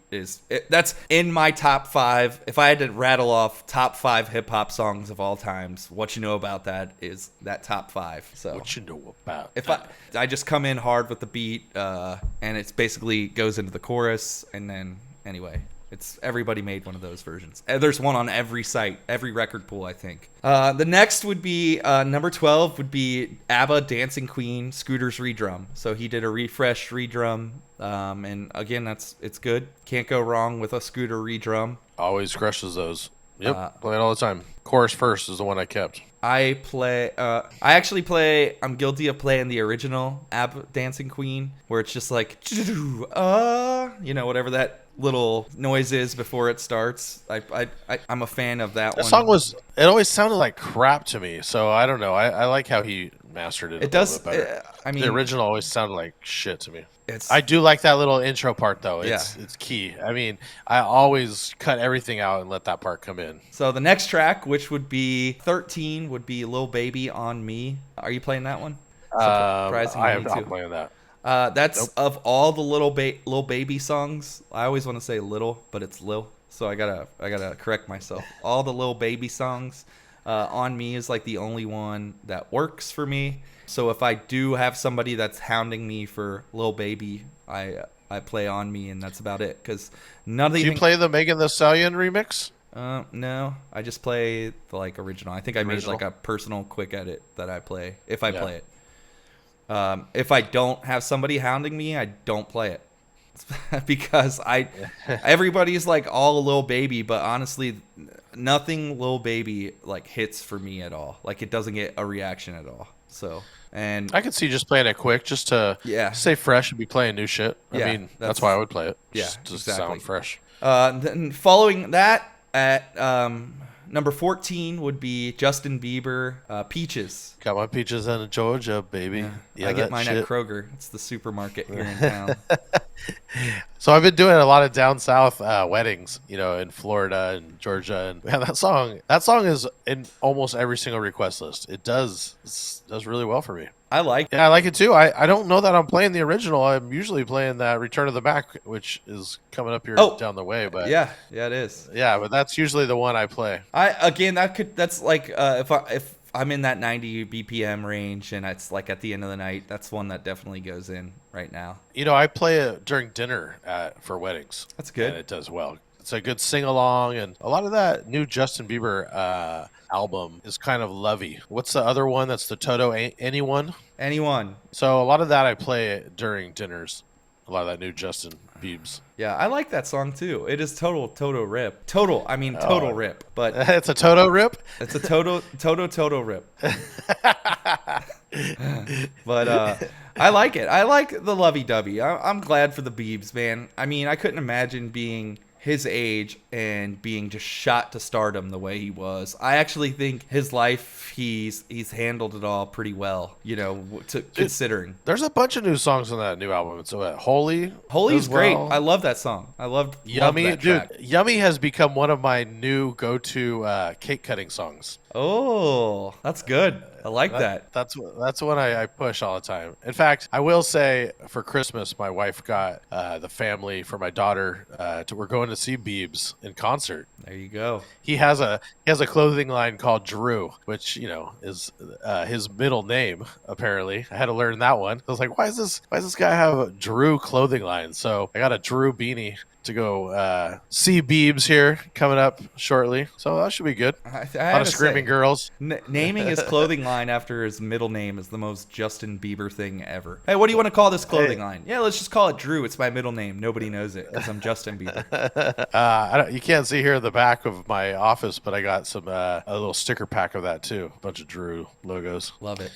[SPEAKER 2] that's in my top 5. If I had to rattle off top 5 hip hop songs of all times, What You Know About That is that top 5. So
[SPEAKER 3] What you know about?
[SPEAKER 2] if I just come in hard with the beat, and it's basically goes into the chorus, and then anyway, it's everybody made one of those versions. There's one on every site, every record pool, I think. The next would be number 12 would be ABBA Dancing Queen Scooter's redrum. So he did a refresh redrum, and again, it's good. Can't go wrong with a Scooter redrum.
[SPEAKER 3] Always crushes those. Yep, play it all the time. Chorus first is the one I kept.
[SPEAKER 2] I'm guilty of playing the original ABBA Dancing Queen, where it's just like, you know, whatever that little noises before it starts. I'm a fan of that
[SPEAKER 3] That
[SPEAKER 2] one.
[SPEAKER 3] song was. It always sounded like crap to me. So I don't know. I like how he mastered it.
[SPEAKER 2] It does.
[SPEAKER 3] Little bit better.
[SPEAKER 2] I mean,
[SPEAKER 3] The original always sounded like shit to me.
[SPEAKER 2] it's.
[SPEAKER 3] I do like that little intro part though.
[SPEAKER 2] Yeah.
[SPEAKER 3] It's key. I mean, I always cut everything out and let that part come in.
[SPEAKER 2] So the next track, which would be 13, would be Lil Baby on Me. Are you playing that one? Surprisingly,
[SPEAKER 3] I am
[SPEAKER 2] me
[SPEAKER 3] not
[SPEAKER 2] too.
[SPEAKER 3] playing that.
[SPEAKER 2] That's
[SPEAKER 3] Nope.
[SPEAKER 2] of all the Lil Baby songs. I always want to say little, but it's Lil. So I gotta correct myself. All the Lil Baby songs, on Me is like the only one that works for me. So if I do have somebody that's hounding me for Lil Baby, I play On Me, and that's about it. Cause nothing.
[SPEAKER 3] Do you play the Megan Thee Stallion remix?
[SPEAKER 2] No, I just play the like original. I think I made
[SPEAKER 3] Original?
[SPEAKER 2] like a personal quick edit that I play if I
[SPEAKER 3] Yeah.
[SPEAKER 2] play it. If I don't have somebody hounding me, I don't play it because everybody's like all Lil Baby, but honestly, nothing Lil Baby like hits for me at all. Like it doesn't get a reaction at all. So and
[SPEAKER 3] I could see just playing it quick, just to
[SPEAKER 2] Yeah.
[SPEAKER 3] stay fresh and be playing new shit.
[SPEAKER 2] Yeah,
[SPEAKER 3] I mean,
[SPEAKER 2] that's-
[SPEAKER 3] that's why I would play it.
[SPEAKER 2] Yeah,
[SPEAKER 3] Just to
[SPEAKER 2] exactly.
[SPEAKER 3] sound fresh.
[SPEAKER 2] Then following that at number 14 would be Justin Bieber, Peaches.
[SPEAKER 3] Got my peaches in Georgia, baby. Yeah,
[SPEAKER 2] I get
[SPEAKER 3] that
[SPEAKER 2] mine
[SPEAKER 3] shit.
[SPEAKER 2] at Kroger. It's the supermarket here in town.
[SPEAKER 3] So I've been doing a lot of down south weddings, in Florida and Georgia, and man, that song is in almost every single request list. It does really well for me.
[SPEAKER 2] I like.
[SPEAKER 3] Yeah, I like it too. I don't know that I'm playing the original. I'm usually playing that Return of the Mac, which is coming up here down the way. But
[SPEAKER 2] Yeah, it is.
[SPEAKER 3] yeah, but that's usually the one I play.
[SPEAKER 2] That's like if I'm in that 90 BPM range and it's like at the end of the night, that's one that definitely goes in right now.
[SPEAKER 3] I play it during dinner for weddings.
[SPEAKER 2] That's good.
[SPEAKER 3] And it does well. It's a good sing along, and a lot of that new Justin Bieber album is kind of lovey. What's the other one? That's the Toto Anyone.
[SPEAKER 2] Anyone?
[SPEAKER 3] So a lot of that I play during dinners. A lot of that new Justin Biebs.
[SPEAKER 2] Yeah, I like that song too. It is total rip. Total rip. But
[SPEAKER 3] It's a Toto rip.
[SPEAKER 2] it's a total rip. But I like it. I like the lovey-dovey. I'm glad for the Biebs, man. I mean, I couldn't imagine being his age and being just shot to stardom the way he was. I actually think his life, he's handled it all pretty well, considering.
[SPEAKER 3] There's a bunch of new songs on that new album. So Holy
[SPEAKER 2] Holy's
[SPEAKER 3] as
[SPEAKER 2] great.
[SPEAKER 3] well.
[SPEAKER 2] I love that song. I loved
[SPEAKER 3] Yummy,
[SPEAKER 2] that
[SPEAKER 3] dude.
[SPEAKER 2] track.
[SPEAKER 3] Yummy has become one of my new go-to cake cutting songs.
[SPEAKER 2] Oh, that's good. I like that.
[SPEAKER 3] That's one I push all the time. In fact, I will say for Christmas, my wife got the family for my daughter. We're going to see Biebs in concert.
[SPEAKER 2] There you go.
[SPEAKER 3] He has a clothing line called Drew, which is his middle name. Apparently, I had to learn that one. I was like, why does this guy have a Drew clothing line? So I got a Drew beanie to go see Biebs here coming up shortly. So that should be good.
[SPEAKER 2] I
[SPEAKER 3] A lot
[SPEAKER 2] had
[SPEAKER 3] of
[SPEAKER 2] to
[SPEAKER 3] screaming
[SPEAKER 2] say,
[SPEAKER 3] girls.
[SPEAKER 2] naming his clothing line after his middle name is the most Justin Bieber thing ever. Hey, what do you want to call this clothing line? Yeah, let's just call it Drew. It's my middle name. Nobody knows it because I'm Justin Bieber.
[SPEAKER 3] You can't see here in the back of my office, but I got some a little sticker pack of that too. A bunch of Drew logos.
[SPEAKER 2] Love it.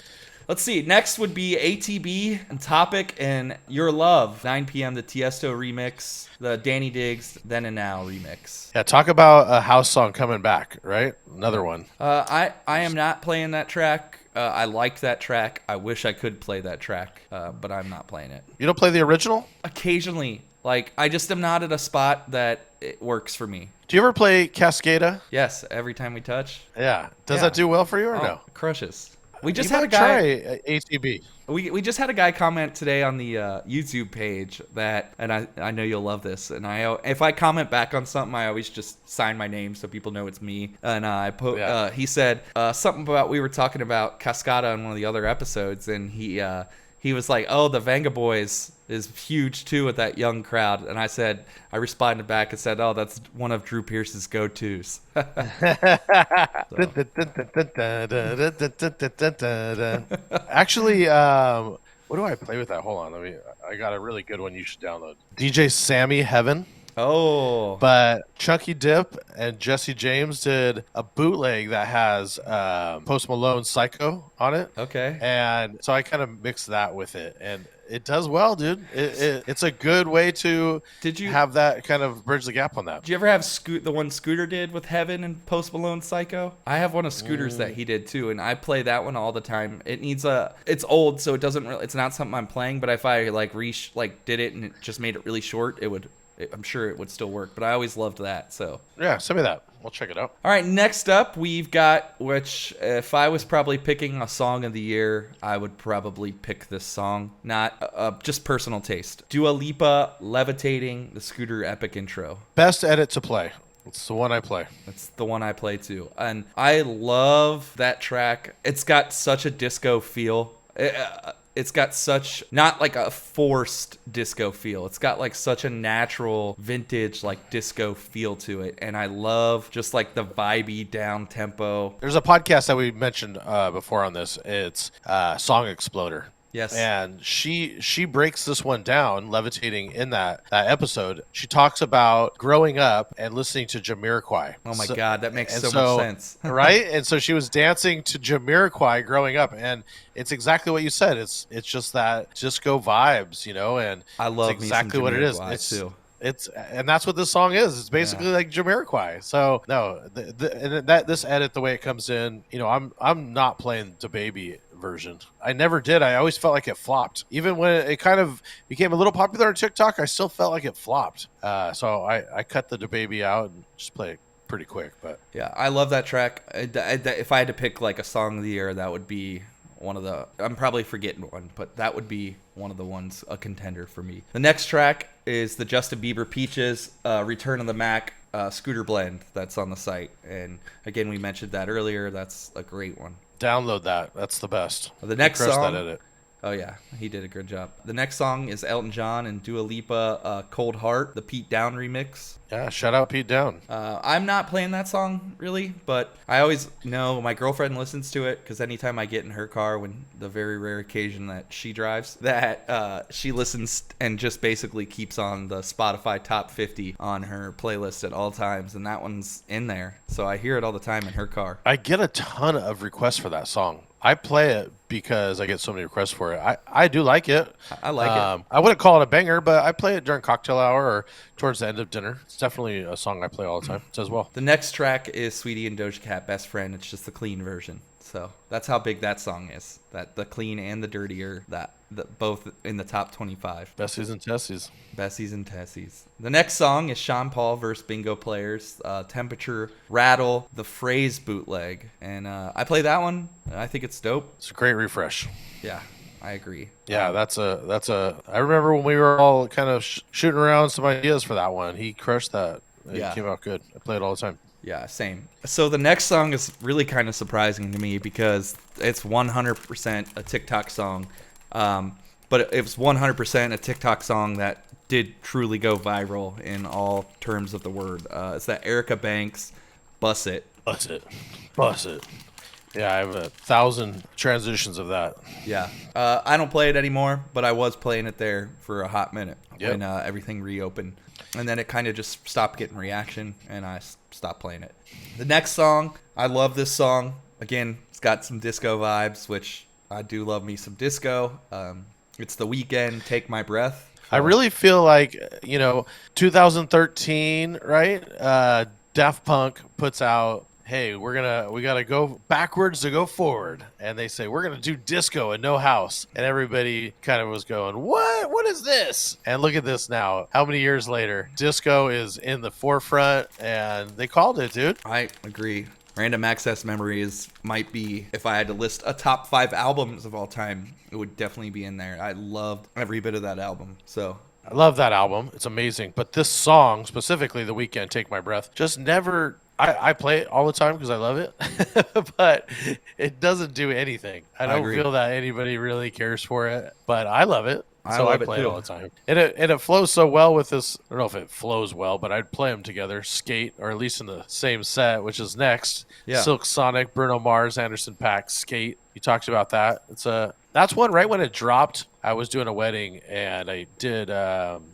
[SPEAKER 2] Let's see. Next would be ATB and Topic and Your Love. 9 p.m. the Tiesto remix, the Danny Diggs Then and Now remix.
[SPEAKER 3] Yeah, talk about a house song coming back, right? Another one.
[SPEAKER 2] I am not playing that track. I like that track. I wish I could play that track, but I'm not playing it.
[SPEAKER 3] You don't play the original?
[SPEAKER 2] Occasionally, I just am not at a spot that it works for me.
[SPEAKER 3] Do you ever play Cascada?
[SPEAKER 2] Yes, every time we touch,
[SPEAKER 3] Yeah. Does
[SPEAKER 2] Yeah.
[SPEAKER 3] that do well for you or no?
[SPEAKER 2] crushes. We just
[SPEAKER 3] You
[SPEAKER 2] had a
[SPEAKER 3] might
[SPEAKER 2] guy.
[SPEAKER 3] try ATB.
[SPEAKER 2] We just had a guy comment today on the YouTube page that, and I know you'll love this. And if I comment back on something, I always just sign my name so people know it's me. And
[SPEAKER 3] Yeah.
[SPEAKER 2] he said something about we were talking about Cascada on one of the other episodes, and he was like, "Oh, the Venga Boys is huge too with that young crowd." And I responded back and said, "Oh, that's one of Drew Pierce's go-tos."
[SPEAKER 3] Actually, what do I play with that? Hold on, I got a really good one you should download. DJ Sammy Heaven.
[SPEAKER 2] Oh,
[SPEAKER 3] But Chunky Dip and Jesse James did a bootleg that has Post Malone's Psycho on it.
[SPEAKER 2] okay.
[SPEAKER 3] And so I kind of mixed that with it. And it does well, dude. It's a good way to
[SPEAKER 2] Did you
[SPEAKER 3] have that kind of bridge the gap on that.
[SPEAKER 2] Did you ever have the one Scooter did with Heaven and Post Malone Psycho? I have one of Scooter's that he did too, and I play that one all the time. It's old, so it doesn't really, it's not something I'm playing, but if I like did it and it just made it really short, I'm sure it would still work, but I always loved that. So,
[SPEAKER 3] Yeah, send me that. We'll check it out.
[SPEAKER 2] all right, next up we've got, which if I was probably picking a song of the year, I would probably pick this song. Not just personal taste. Dua Lipa, Levitating, the Scooter epic intro.
[SPEAKER 3] Best edit to play. It's the one I play.
[SPEAKER 2] That's the one I play too. And I love that track. It's got such a disco feel. It's got such, not like a forced disco feel. It's got like such a natural vintage like disco feel to it. And I love just like the vibey down tempo.
[SPEAKER 3] There's a podcast that we mentioned before on this. It's Song Exploder.
[SPEAKER 2] Yes.
[SPEAKER 3] And she breaks this one down, Levitating, in that episode. She talks about growing up and listening to Jamiroquai.
[SPEAKER 2] Oh my God, that makes
[SPEAKER 3] and
[SPEAKER 2] so much sense.
[SPEAKER 3] Right? And so she was dancing to Jamiroquai growing up, and it's exactly what you said. It's just that disco vibes, you know, and
[SPEAKER 2] I love
[SPEAKER 3] it's
[SPEAKER 2] me some
[SPEAKER 3] exactly what it is.
[SPEAKER 2] Jamiroquai,
[SPEAKER 3] It's
[SPEAKER 2] too.
[SPEAKER 3] and that's what this song is. It's basically like Jamiroquai. So no, this edit, the way it comes in, you know, I'm not playing the baby version. I never did. I always felt like it flopped. Even when it kind of became a little popular on TikTok, I still felt like it flopped. So I cut the baby out and just play it pretty quick. But
[SPEAKER 2] Yeah, I love that track. If I had to pick like a song of the year, that would be one of the, I'm probably forgetting one, but that would be one of the ones, a contender for me. The next track is the Justin Bieber Peaches, Return of the Mac, Scooter Blend that's on the site. And again, we mentioned that earlier. That's a great one.
[SPEAKER 3] download that. That's the best.
[SPEAKER 2] The next
[SPEAKER 3] Crush
[SPEAKER 2] song,
[SPEAKER 3] that edit.
[SPEAKER 2] oh yeah, he did a good job. The next song is Elton John and Dua Lipa, Cold Heart, the Pete Down remix.
[SPEAKER 3] Yeah, shout out Pete Down.
[SPEAKER 2] I'm not playing that song really, but I always know my girlfriend listens to it because anytime I get in her car, when the very rare occasion that she drives, that she listens and just basically keeps on the Spotify top 50 on her playlist at all times, and that one's in there. So I hear it all the time in her car.
[SPEAKER 3] I get a ton of requests for that song. I play it because I get so many requests for it. I do like it.
[SPEAKER 2] I like it.
[SPEAKER 3] I wouldn't call it a banger, but I play it during cocktail hour or towards the end of dinner. It's definitely a song I play all the time. It as well.
[SPEAKER 2] The next track is Sweetie and Doja Cat, Best Friend. It's just the clean version. So that's how big that song is. That the clean and the dirtier, both in the top 25.
[SPEAKER 3] Bessies and Tessies.
[SPEAKER 2] Bessies and Tessies. The next song is Sean Paul versus Bingo Players, Temperature, Rattle, the Phrase bootleg. And I play that one. I think it's dope.
[SPEAKER 3] It's a great refresh.
[SPEAKER 2] Yeah, I agree.
[SPEAKER 3] Yeah, that's a. I remember when we were all kind of shooting around some ideas for that one. He crushed that.
[SPEAKER 2] Yeah.
[SPEAKER 3] It came out good. I play it all the time.
[SPEAKER 2] Yeah, same. So the next song is really kind of surprising to me because it's 100% a TikTok song. But it was 100% a TikTok song that did truly go viral in all terms of the word. It's that Erica Banks, Bust It.
[SPEAKER 3] Bust it. Bust it. Yeah, I have 1,000 transitions of that.
[SPEAKER 2] Yeah. I don't play it anymore, but I was playing it there for a hot minute
[SPEAKER 3] Yep.
[SPEAKER 2] when everything reopened. And then it kind of just stopped getting reaction, and I stopped playing it. The next song, I love this song. Again, it's got some disco vibes, which I do love me some disco. It's The Weeknd, Take My Breath.
[SPEAKER 3] I really feel like, 2013, right? Daft Punk puts out, hey, we gotta go backwards to go forward, and they say we're gonna do disco and no house, and everybody kind of was going, what is this? And look at this now. How many years later, disco is in the forefront, and they called it, dude.
[SPEAKER 2] I agree. Random Access Memories might be, if I had to list a top 5 albums of all time, it would definitely be in there. I loved every bit of that album. So
[SPEAKER 3] I love that album. It's amazing. But this song, specifically The Weeknd, Take My Breath, just never... I play it all the time because I love it, but it doesn't do anything. I don't
[SPEAKER 2] agree.
[SPEAKER 3] feel that anybody really cares for it, but I love it.
[SPEAKER 2] I
[SPEAKER 3] So
[SPEAKER 2] love
[SPEAKER 3] I
[SPEAKER 2] it
[SPEAKER 3] play
[SPEAKER 2] too.
[SPEAKER 3] it all the time. And it flows so well with this. I don't know if it flows well, but I'd play them together, Skate, or at least in the same set, which is next.
[SPEAKER 2] Yeah.
[SPEAKER 3] Silk Sonic, Bruno Mars, Anderson .Paak, Skate. You talked about that. It's a That's one right when it dropped. I was doing a wedding and I did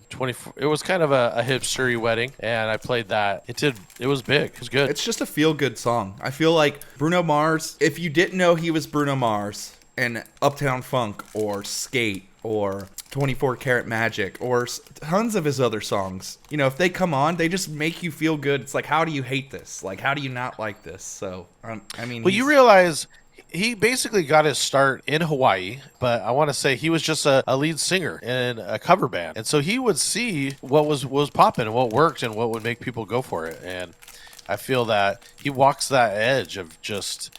[SPEAKER 3] 24. It was kind of a hipstery wedding, and I played that. It was big. It was good.
[SPEAKER 2] It's just a feel good song. I feel like Bruno Mars, if you didn't know he was Bruno Mars and Uptown Funk or Skate or 24 Karat Magic or tons of his other songs, you know, if they come on, they just make you feel good. It's like, how do you hate this? Like, how do you not like this? So, I mean,
[SPEAKER 3] Well, you realize he basically got his start in Hawaii, but I want to say he was just a lead singer in a cover band. And so he would see what was popping and what worked and what would make people go for it. And I feel that he walks that edge of just,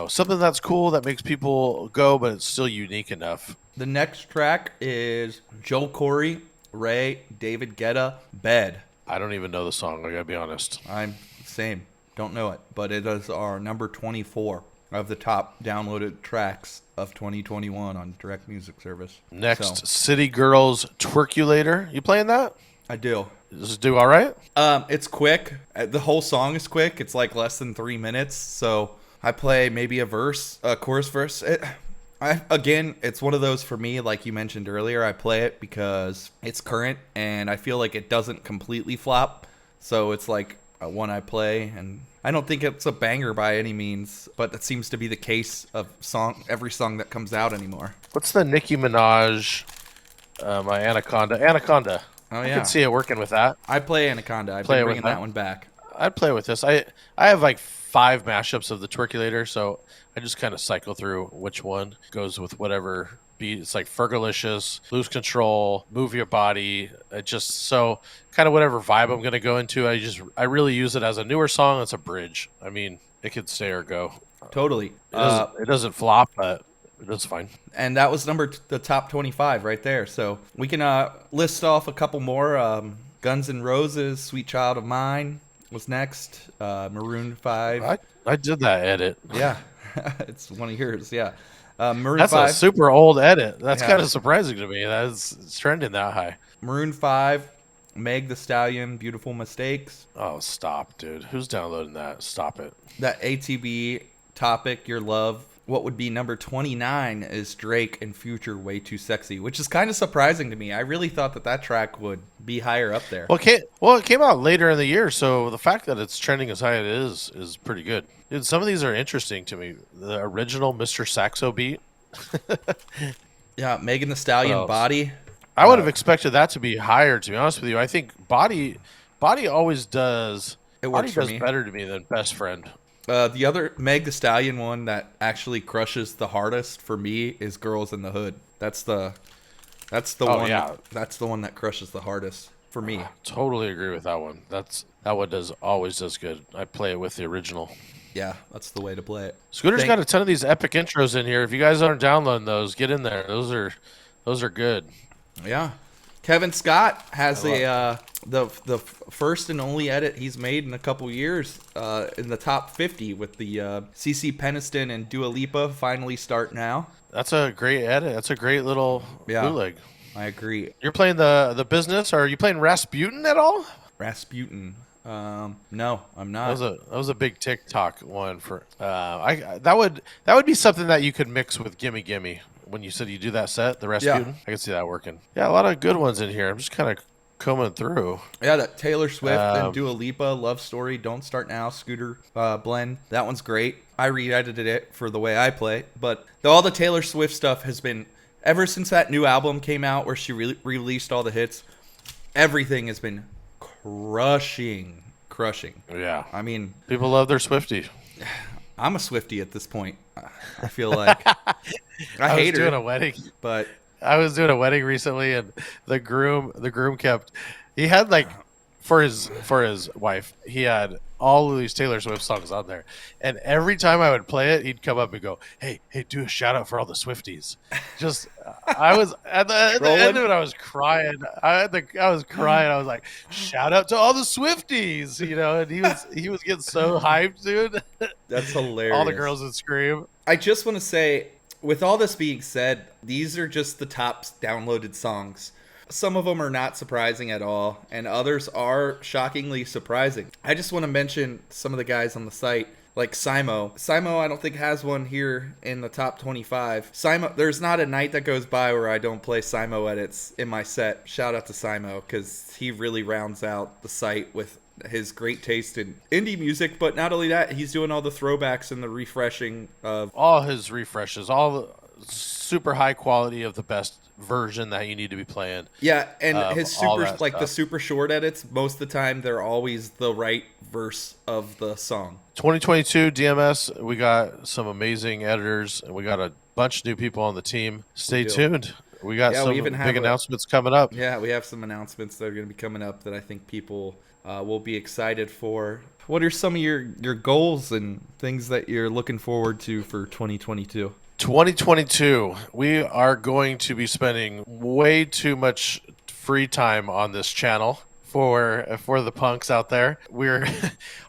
[SPEAKER 3] something that's cool that makes people go, but it's still unique enough.
[SPEAKER 2] the next track is Joel Corey, Ray, David Guetta, Bed.
[SPEAKER 3] I don't even know the song, I gotta be honest.
[SPEAKER 2] I'm same. Don't know it, but it is our number 24 of the top downloaded tracks of 2021 on Direct Music Service.
[SPEAKER 3] Next,
[SPEAKER 2] So,
[SPEAKER 3] City Girls Twerkulator. You playing that?
[SPEAKER 2] I do.
[SPEAKER 3] Does it do all right?
[SPEAKER 2] It's quick. The whole song is quick. It's like less than 3 minutes. So I play maybe a chorus verse. Again, it's one of those for me, like you mentioned earlier. I play it because it's current and I feel like it doesn't completely flop. So it's like one I play, and I don't think it's a banger by any means, but that seems to be the case of every song that comes out anymore.
[SPEAKER 3] What's the Nicki Minaj, my Anaconda? Anaconda.
[SPEAKER 2] Oh,
[SPEAKER 3] I
[SPEAKER 2] yeah.
[SPEAKER 3] can see it working with that.
[SPEAKER 2] I play Anaconda. I've
[SPEAKER 3] Play
[SPEAKER 2] been
[SPEAKER 3] it with
[SPEAKER 2] bringing
[SPEAKER 3] that?
[SPEAKER 2] that one back.
[SPEAKER 3] I'd play with this. I have like 5 mashups of the Twerkulator, so I just kind of cycle through which one goes with whatever beat. It's like Fergalicious, Lose Control, Move Your Body. It just so kind of whatever vibe I'm gonna go into. I really use it as a newer song. It's a bridge. I mean, it could stay or go.
[SPEAKER 2] Totally.
[SPEAKER 3] It doesn't flop, but it's fine.
[SPEAKER 2] And that was the top 25 right there. So we can list off a couple more. Guns N' Roses, Sweet Child of Mine was next. Maroon 5.
[SPEAKER 3] I did that edit.
[SPEAKER 2] Yeah, it's one of yours. Yeah. Maroon
[SPEAKER 3] That's
[SPEAKER 2] 5.
[SPEAKER 3] a super old edit. That's
[SPEAKER 2] Yeah.
[SPEAKER 3] kind of surprising to me. It's trending that high.
[SPEAKER 2] Maroon 5, Meg the Stallion, Beautiful Mistakes.
[SPEAKER 3] Oh, stop, dude. Who's downloading that? Stop it.
[SPEAKER 2] That ATB Topic, Your Love. What would be number 29 is Drake and Future, Way Too Sexy, which is kind of surprising to me. I really thought that track would be higher up there.
[SPEAKER 3] Well, it came out later in the year, so the fact that it's trending as high as it is pretty good. Dude, some of these are interesting to me. The original Mr. Saxo beat.
[SPEAKER 2] Yeah, Megan Thee Stallion,
[SPEAKER 3] else?
[SPEAKER 2] Body.
[SPEAKER 3] I would have expected that to be higher, to be honest with you. I think Body always does.
[SPEAKER 2] It works
[SPEAKER 3] Body
[SPEAKER 2] for
[SPEAKER 3] does
[SPEAKER 2] me.
[SPEAKER 3] better to me than Best Friend.
[SPEAKER 2] The other Meg Thee Stallion one that actually crushes the hardest for me is Girls in the Hood. That's the
[SPEAKER 3] Oh,
[SPEAKER 2] one.
[SPEAKER 3] yeah.
[SPEAKER 2] That's the one that crushes the hardest for me.
[SPEAKER 3] Totally agree with that one. That one always does good. I play it with the original.
[SPEAKER 2] Yeah, that's the way to play it.
[SPEAKER 3] Scooter's
[SPEAKER 2] Thank-
[SPEAKER 3] got a ton of these epic intros in here. If you guys aren't downloading those, get in there. Those are good.
[SPEAKER 2] Yeah, Kevin Scott has the first and only edit he's made in a couple years in the top 50 with the CeCe Peniston and Dua Lipa Finally Start Now.
[SPEAKER 3] That's a great edit. That's a great little bootleg.
[SPEAKER 2] I agree.
[SPEAKER 3] You're playing the business, or are you playing Rasputin at all?
[SPEAKER 2] Rasputin. No, I'm not.
[SPEAKER 3] That was a big TikTok one for. That would be something that you could mix with Gimme Gimme. When you said you do that set, the Rasputin, I can see that working. Yeah, a lot of good ones in here. I'm just kind of coming through.
[SPEAKER 2] Yeah, that Taylor Swift and Dua Lipa Love Story, Don't Start Now, Scooter blend. That one's great. I re-edited it for the way I play. But all the Taylor Swift stuff has been, ever since that new album came out where she released all the hits, everything has been crushing.
[SPEAKER 3] Yeah.
[SPEAKER 2] I mean,
[SPEAKER 3] People love their Swiftie.
[SPEAKER 2] I'm a Swiftie at this point. I feel like I hate
[SPEAKER 3] was doing
[SPEAKER 2] her,
[SPEAKER 3] a wedding.
[SPEAKER 2] but
[SPEAKER 3] I was doing a wedding recently, and the groom kept. He had like for his wife. He had all of these Taylor Swift songs on there, and every time I would play it, he'd come up and go, "Hey, do a shout out for all the Swifties." Just I was at the end of it, I was crying. I was crying. I was like, "Shout out to all the Swifties," and he was getting so hyped, dude.
[SPEAKER 2] that's hilarious.
[SPEAKER 3] All the girls would scream.
[SPEAKER 2] I just want to say, with all this being said, these are just the top downloaded songs. Some of them are not surprising at all, and others are shockingly surprising. I just want to mention some of the guys on the site. like Simo, I don't think has one here in the top 25. Simo, there's not a night that goes by where I don't play Simo edits in my set. Shout out to Simo, because he really rounds out the site with his great taste in indie music. But not only that, he's doing all the throwbacks and the refreshing of
[SPEAKER 3] All his refreshes, all the super high quality of the best version that you need to be playing.
[SPEAKER 2] yeah, and his
[SPEAKER 3] all
[SPEAKER 2] super
[SPEAKER 3] that
[SPEAKER 2] like the
[SPEAKER 3] stuff.
[SPEAKER 2] super short edits. Most of the time, they're always the right verse of the song.
[SPEAKER 3] 2022 DMS, we got some amazing editors, and we got a bunch of new people on the team. Stay
[SPEAKER 2] do.
[SPEAKER 3] tuned. We got
[SPEAKER 2] Yeah,
[SPEAKER 3] some
[SPEAKER 2] we even have
[SPEAKER 3] big
[SPEAKER 2] a-
[SPEAKER 3] announcements coming up.
[SPEAKER 2] Yeah, we have some announcements that are going to be coming up that I think people will be excited for. What are some of your goals and things that you're looking forward to for 2022?
[SPEAKER 3] 2022, we are going to be spending way too much free time on this channel for the punks out there. We're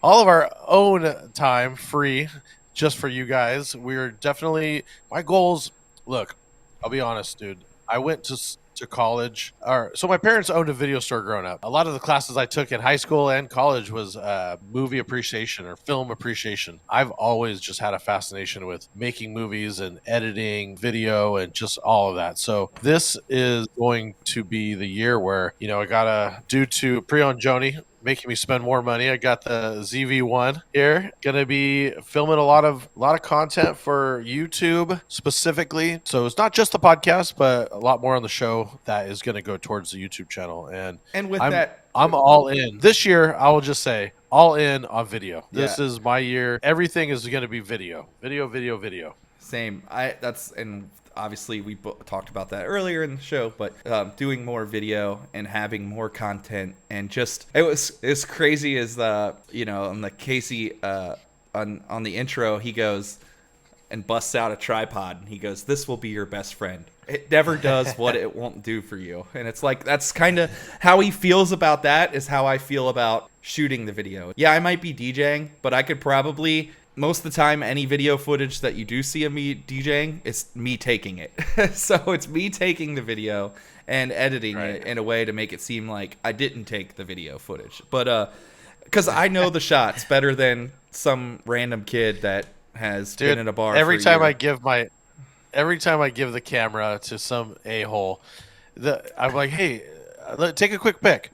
[SPEAKER 3] all of our own time free just for you guys. We're definitely my goals. Look, I'll be honest, dude. I went to college, so my parents owned a video store growing up. A lot of the classes I took in high school and college was movie appreciation or film appreciation. I've always just had a fascination with making movies and editing video and just all of that. So this is going to be the year where, I gotta, due to pre-owned Joni making me spend more money, I got the ZV-1 here. Gonna be filming a lot of content for YouTube specifically. So it's not just the podcast, but a lot more on the show that is gonna go towards the YouTube channel. And
[SPEAKER 2] And
[SPEAKER 3] I'm all in. This year, I will just say all in on video. This
[SPEAKER 2] Yeah.
[SPEAKER 3] is my year. Everything is gonna be video. Video.
[SPEAKER 2] Same. And obviously we talked about that earlier in the show, but doing more video and having more content, and just it's crazy as on the Casey on the intro, he goes and busts out a tripod and he goes, "This will be your best friend. It never does what it won't do for you." And it's like, that's kind of how he feels about that, is how I feel about shooting the video. Yeah, I might be DJing, but I could probably, most of the time, any video footage that you do see of me DJing, it's me taking it. So it's me taking the video and editing
[SPEAKER 3] Right.
[SPEAKER 2] it in a way to make it seem like I didn't take the video footage. But because I know the shots better than some random kid that has been in a bar.
[SPEAKER 3] Every
[SPEAKER 2] for a
[SPEAKER 3] time
[SPEAKER 2] year.
[SPEAKER 3] every time I give the camera to some a-hole, I'm like, hey, take a quick pic.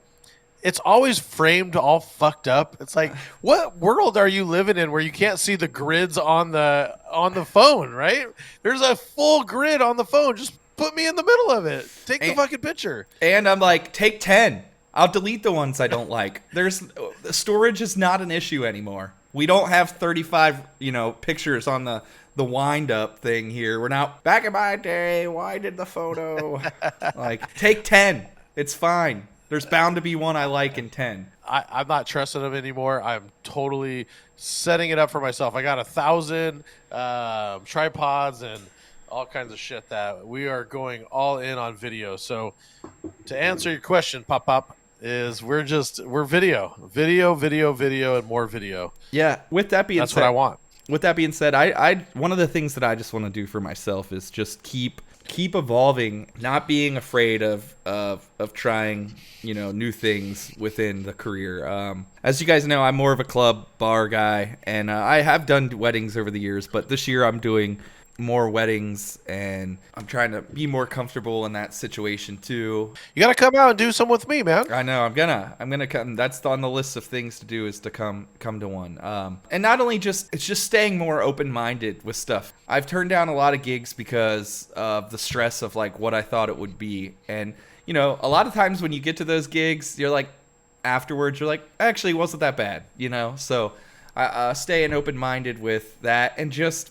[SPEAKER 3] It's always framed all fucked up. It's like, what world are you living in where you can't see the grids on the phone, right? There's a full grid on the phone. Just put me in the middle of it. Take the fucking picture.
[SPEAKER 2] And I'm like, take 10. I'll delete the ones I don't like. Storage is not an issue anymore. We don't have 35, pictures on the wind up thing here. We're not, back in my day, why did the photo? Like, take 10. It's fine. There's bound to be one I like in 10.
[SPEAKER 3] I'm not trusting them anymore. I'm totally setting it up for myself. I got 1,000 tripods and all kinds of shit that we are going all in on video. So to answer your question, Pop, is we're video, and more video.
[SPEAKER 2] Yeah. With that being
[SPEAKER 3] That's
[SPEAKER 2] said,
[SPEAKER 3] what I want.
[SPEAKER 2] With that being said, I one of the things that I just want to do for myself is just keep evolving, not being afraid of trying, new things within the career. As you guys know, I'm more of a club bar guy, and I have done weddings over the years, but this year I'm doing more weddings, and I'm trying to be more comfortable in that situation too.
[SPEAKER 3] You got to come out and do some with me, man.
[SPEAKER 2] I know I'm gonna come. That's on the list of things to do, is to come to one. And not only it's just staying more open-minded with stuff. I've turned down a lot of gigs because of the stress of like what I thought it would be. And a lot of times when you get to those gigs, you're like, afterwards you're like, actually it wasn't that bad, So staying open-minded with that, and just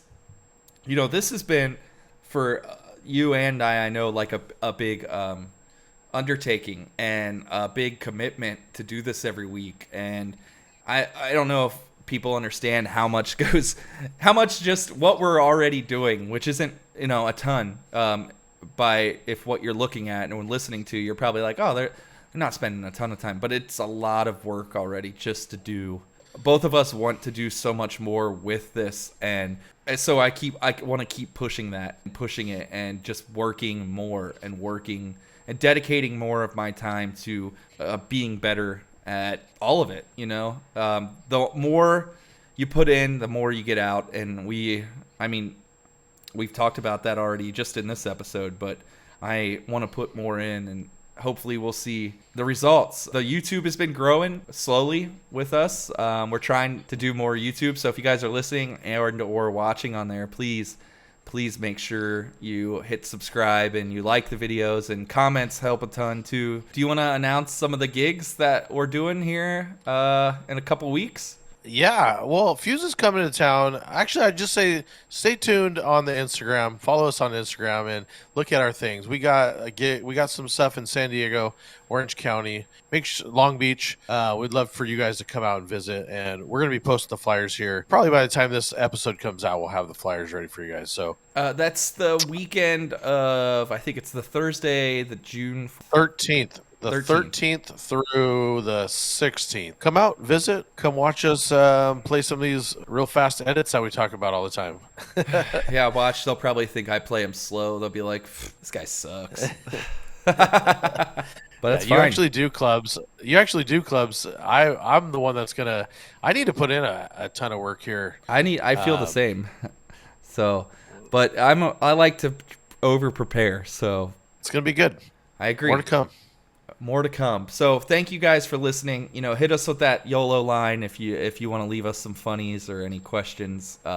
[SPEAKER 2] this has been for you and I know, like a big undertaking and a big commitment to do this every week. And I don't know if people understand how much just what we're already doing, which isn't, a ton, by if what you're looking at and listening to, you're probably like, oh, they're not spending a ton of time, but it's a lot of work already just to do. Both of us want to do so much more with this, and so I want to keep pushing that and pushing it, and just working more and dedicating more of my time to being better at all of it. The more you put in, the more you get out. And we've talked about that already just in this episode, but I want to put more in, and hopefully we'll see the results. The YouTube has been growing slowly with us. We're trying to do more YouTube. So if you guys are listening or watching on there, please make sure you hit subscribe and you like the videos, and comments help a ton too. Do you want to announce some of the gigs that we're doing here in a couple weeks?
[SPEAKER 3] Yeah, well, Fuse is coming to town. Actually, I'd just say stay tuned on the Instagram. Follow us on Instagram and look at our things. We got a gig, we got some stuff in San Diego, Orange County, Long Beach. We'd love for you guys to come out and visit, and we're gonna be posting the flyers here. Probably by the time this episode comes out, we'll have the flyers ready for you guys. So
[SPEAKER 2] that's the weekend of, I think it's the Thursday, the June
[SPEAKER 3] 13th. The 13th through the 16th. Come out, visit, come watch us play some of these real fast edits that we talk about all the time.
[SPEAKER 2] Yeah, watch. They'll probably think I play them slow. They'll be like, this guy sucks. But that's
[SPEAKER 3] you
[SPEAKER 2] fine.
[SPEAKER 3] actually do clubs. I'm the one that's gonna. I need to put in a ton of work here.
[SPEAKER 2] I feel the same. So, but I like to over prepare. So
[SPEAKER 3] It's gonna be good.
[SPEAKER 2] I agree.
[SPEAKER 3] More to come.
[SPEAKER 2] More to come. So thank you guys for listening. Hit us with that YOLO line if you want to leave us some funnies or any questions.
[SPEAKER 3] We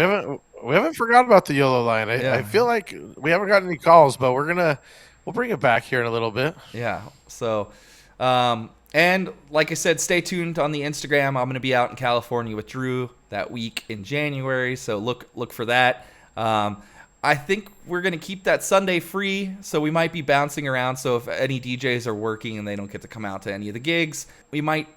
[SPEAKER 3] haven't forgot about the YOLO line. I feel like we haven't gotten any calls, but we'll bring it back here in a little bit.
[SPEAKER 2] Yeah. So, and like I said, stay tuned on the Instagram. I'm going to be out in California with Drew that week in January. So look for that. I think we're going to keep that Sunday free, so we might be bouncing around. So if any DJs are working and they don't get to come out to any of the gigs, we might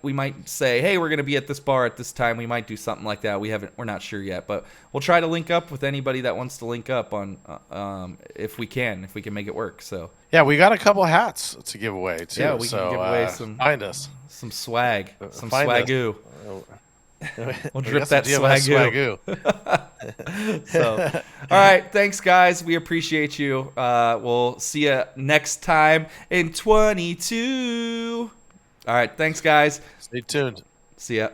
[SPEAKER 2] say, hey, we're going to be at this bar at this time. We might do something like that. We're not sure yet, but we'll try to link up with anybody that wants to link up on if we can make it work. So
[SPEAKER 3] yeah, we got a couple hats to give away too.
[SPEAKER 2] Yeah, we can give away some.
[SPEAKER 3] Find us
[SPEAKER 2] some swag, some
[SPEAKER 3] Find us.
[SPEAKER 2] swagoo. We'll drip
[SPEAKER 3] got
[SPEAKER 2] that
[SPEAKER 3] some DMS
[SPEAKER 2] swagoo. So, all right, thanks guys. We appreciate you. We'll see you next time in 22. All right, thanks guys.
[SPEAKER 3] Stay tuned.
[SPEAKER 2] See ya.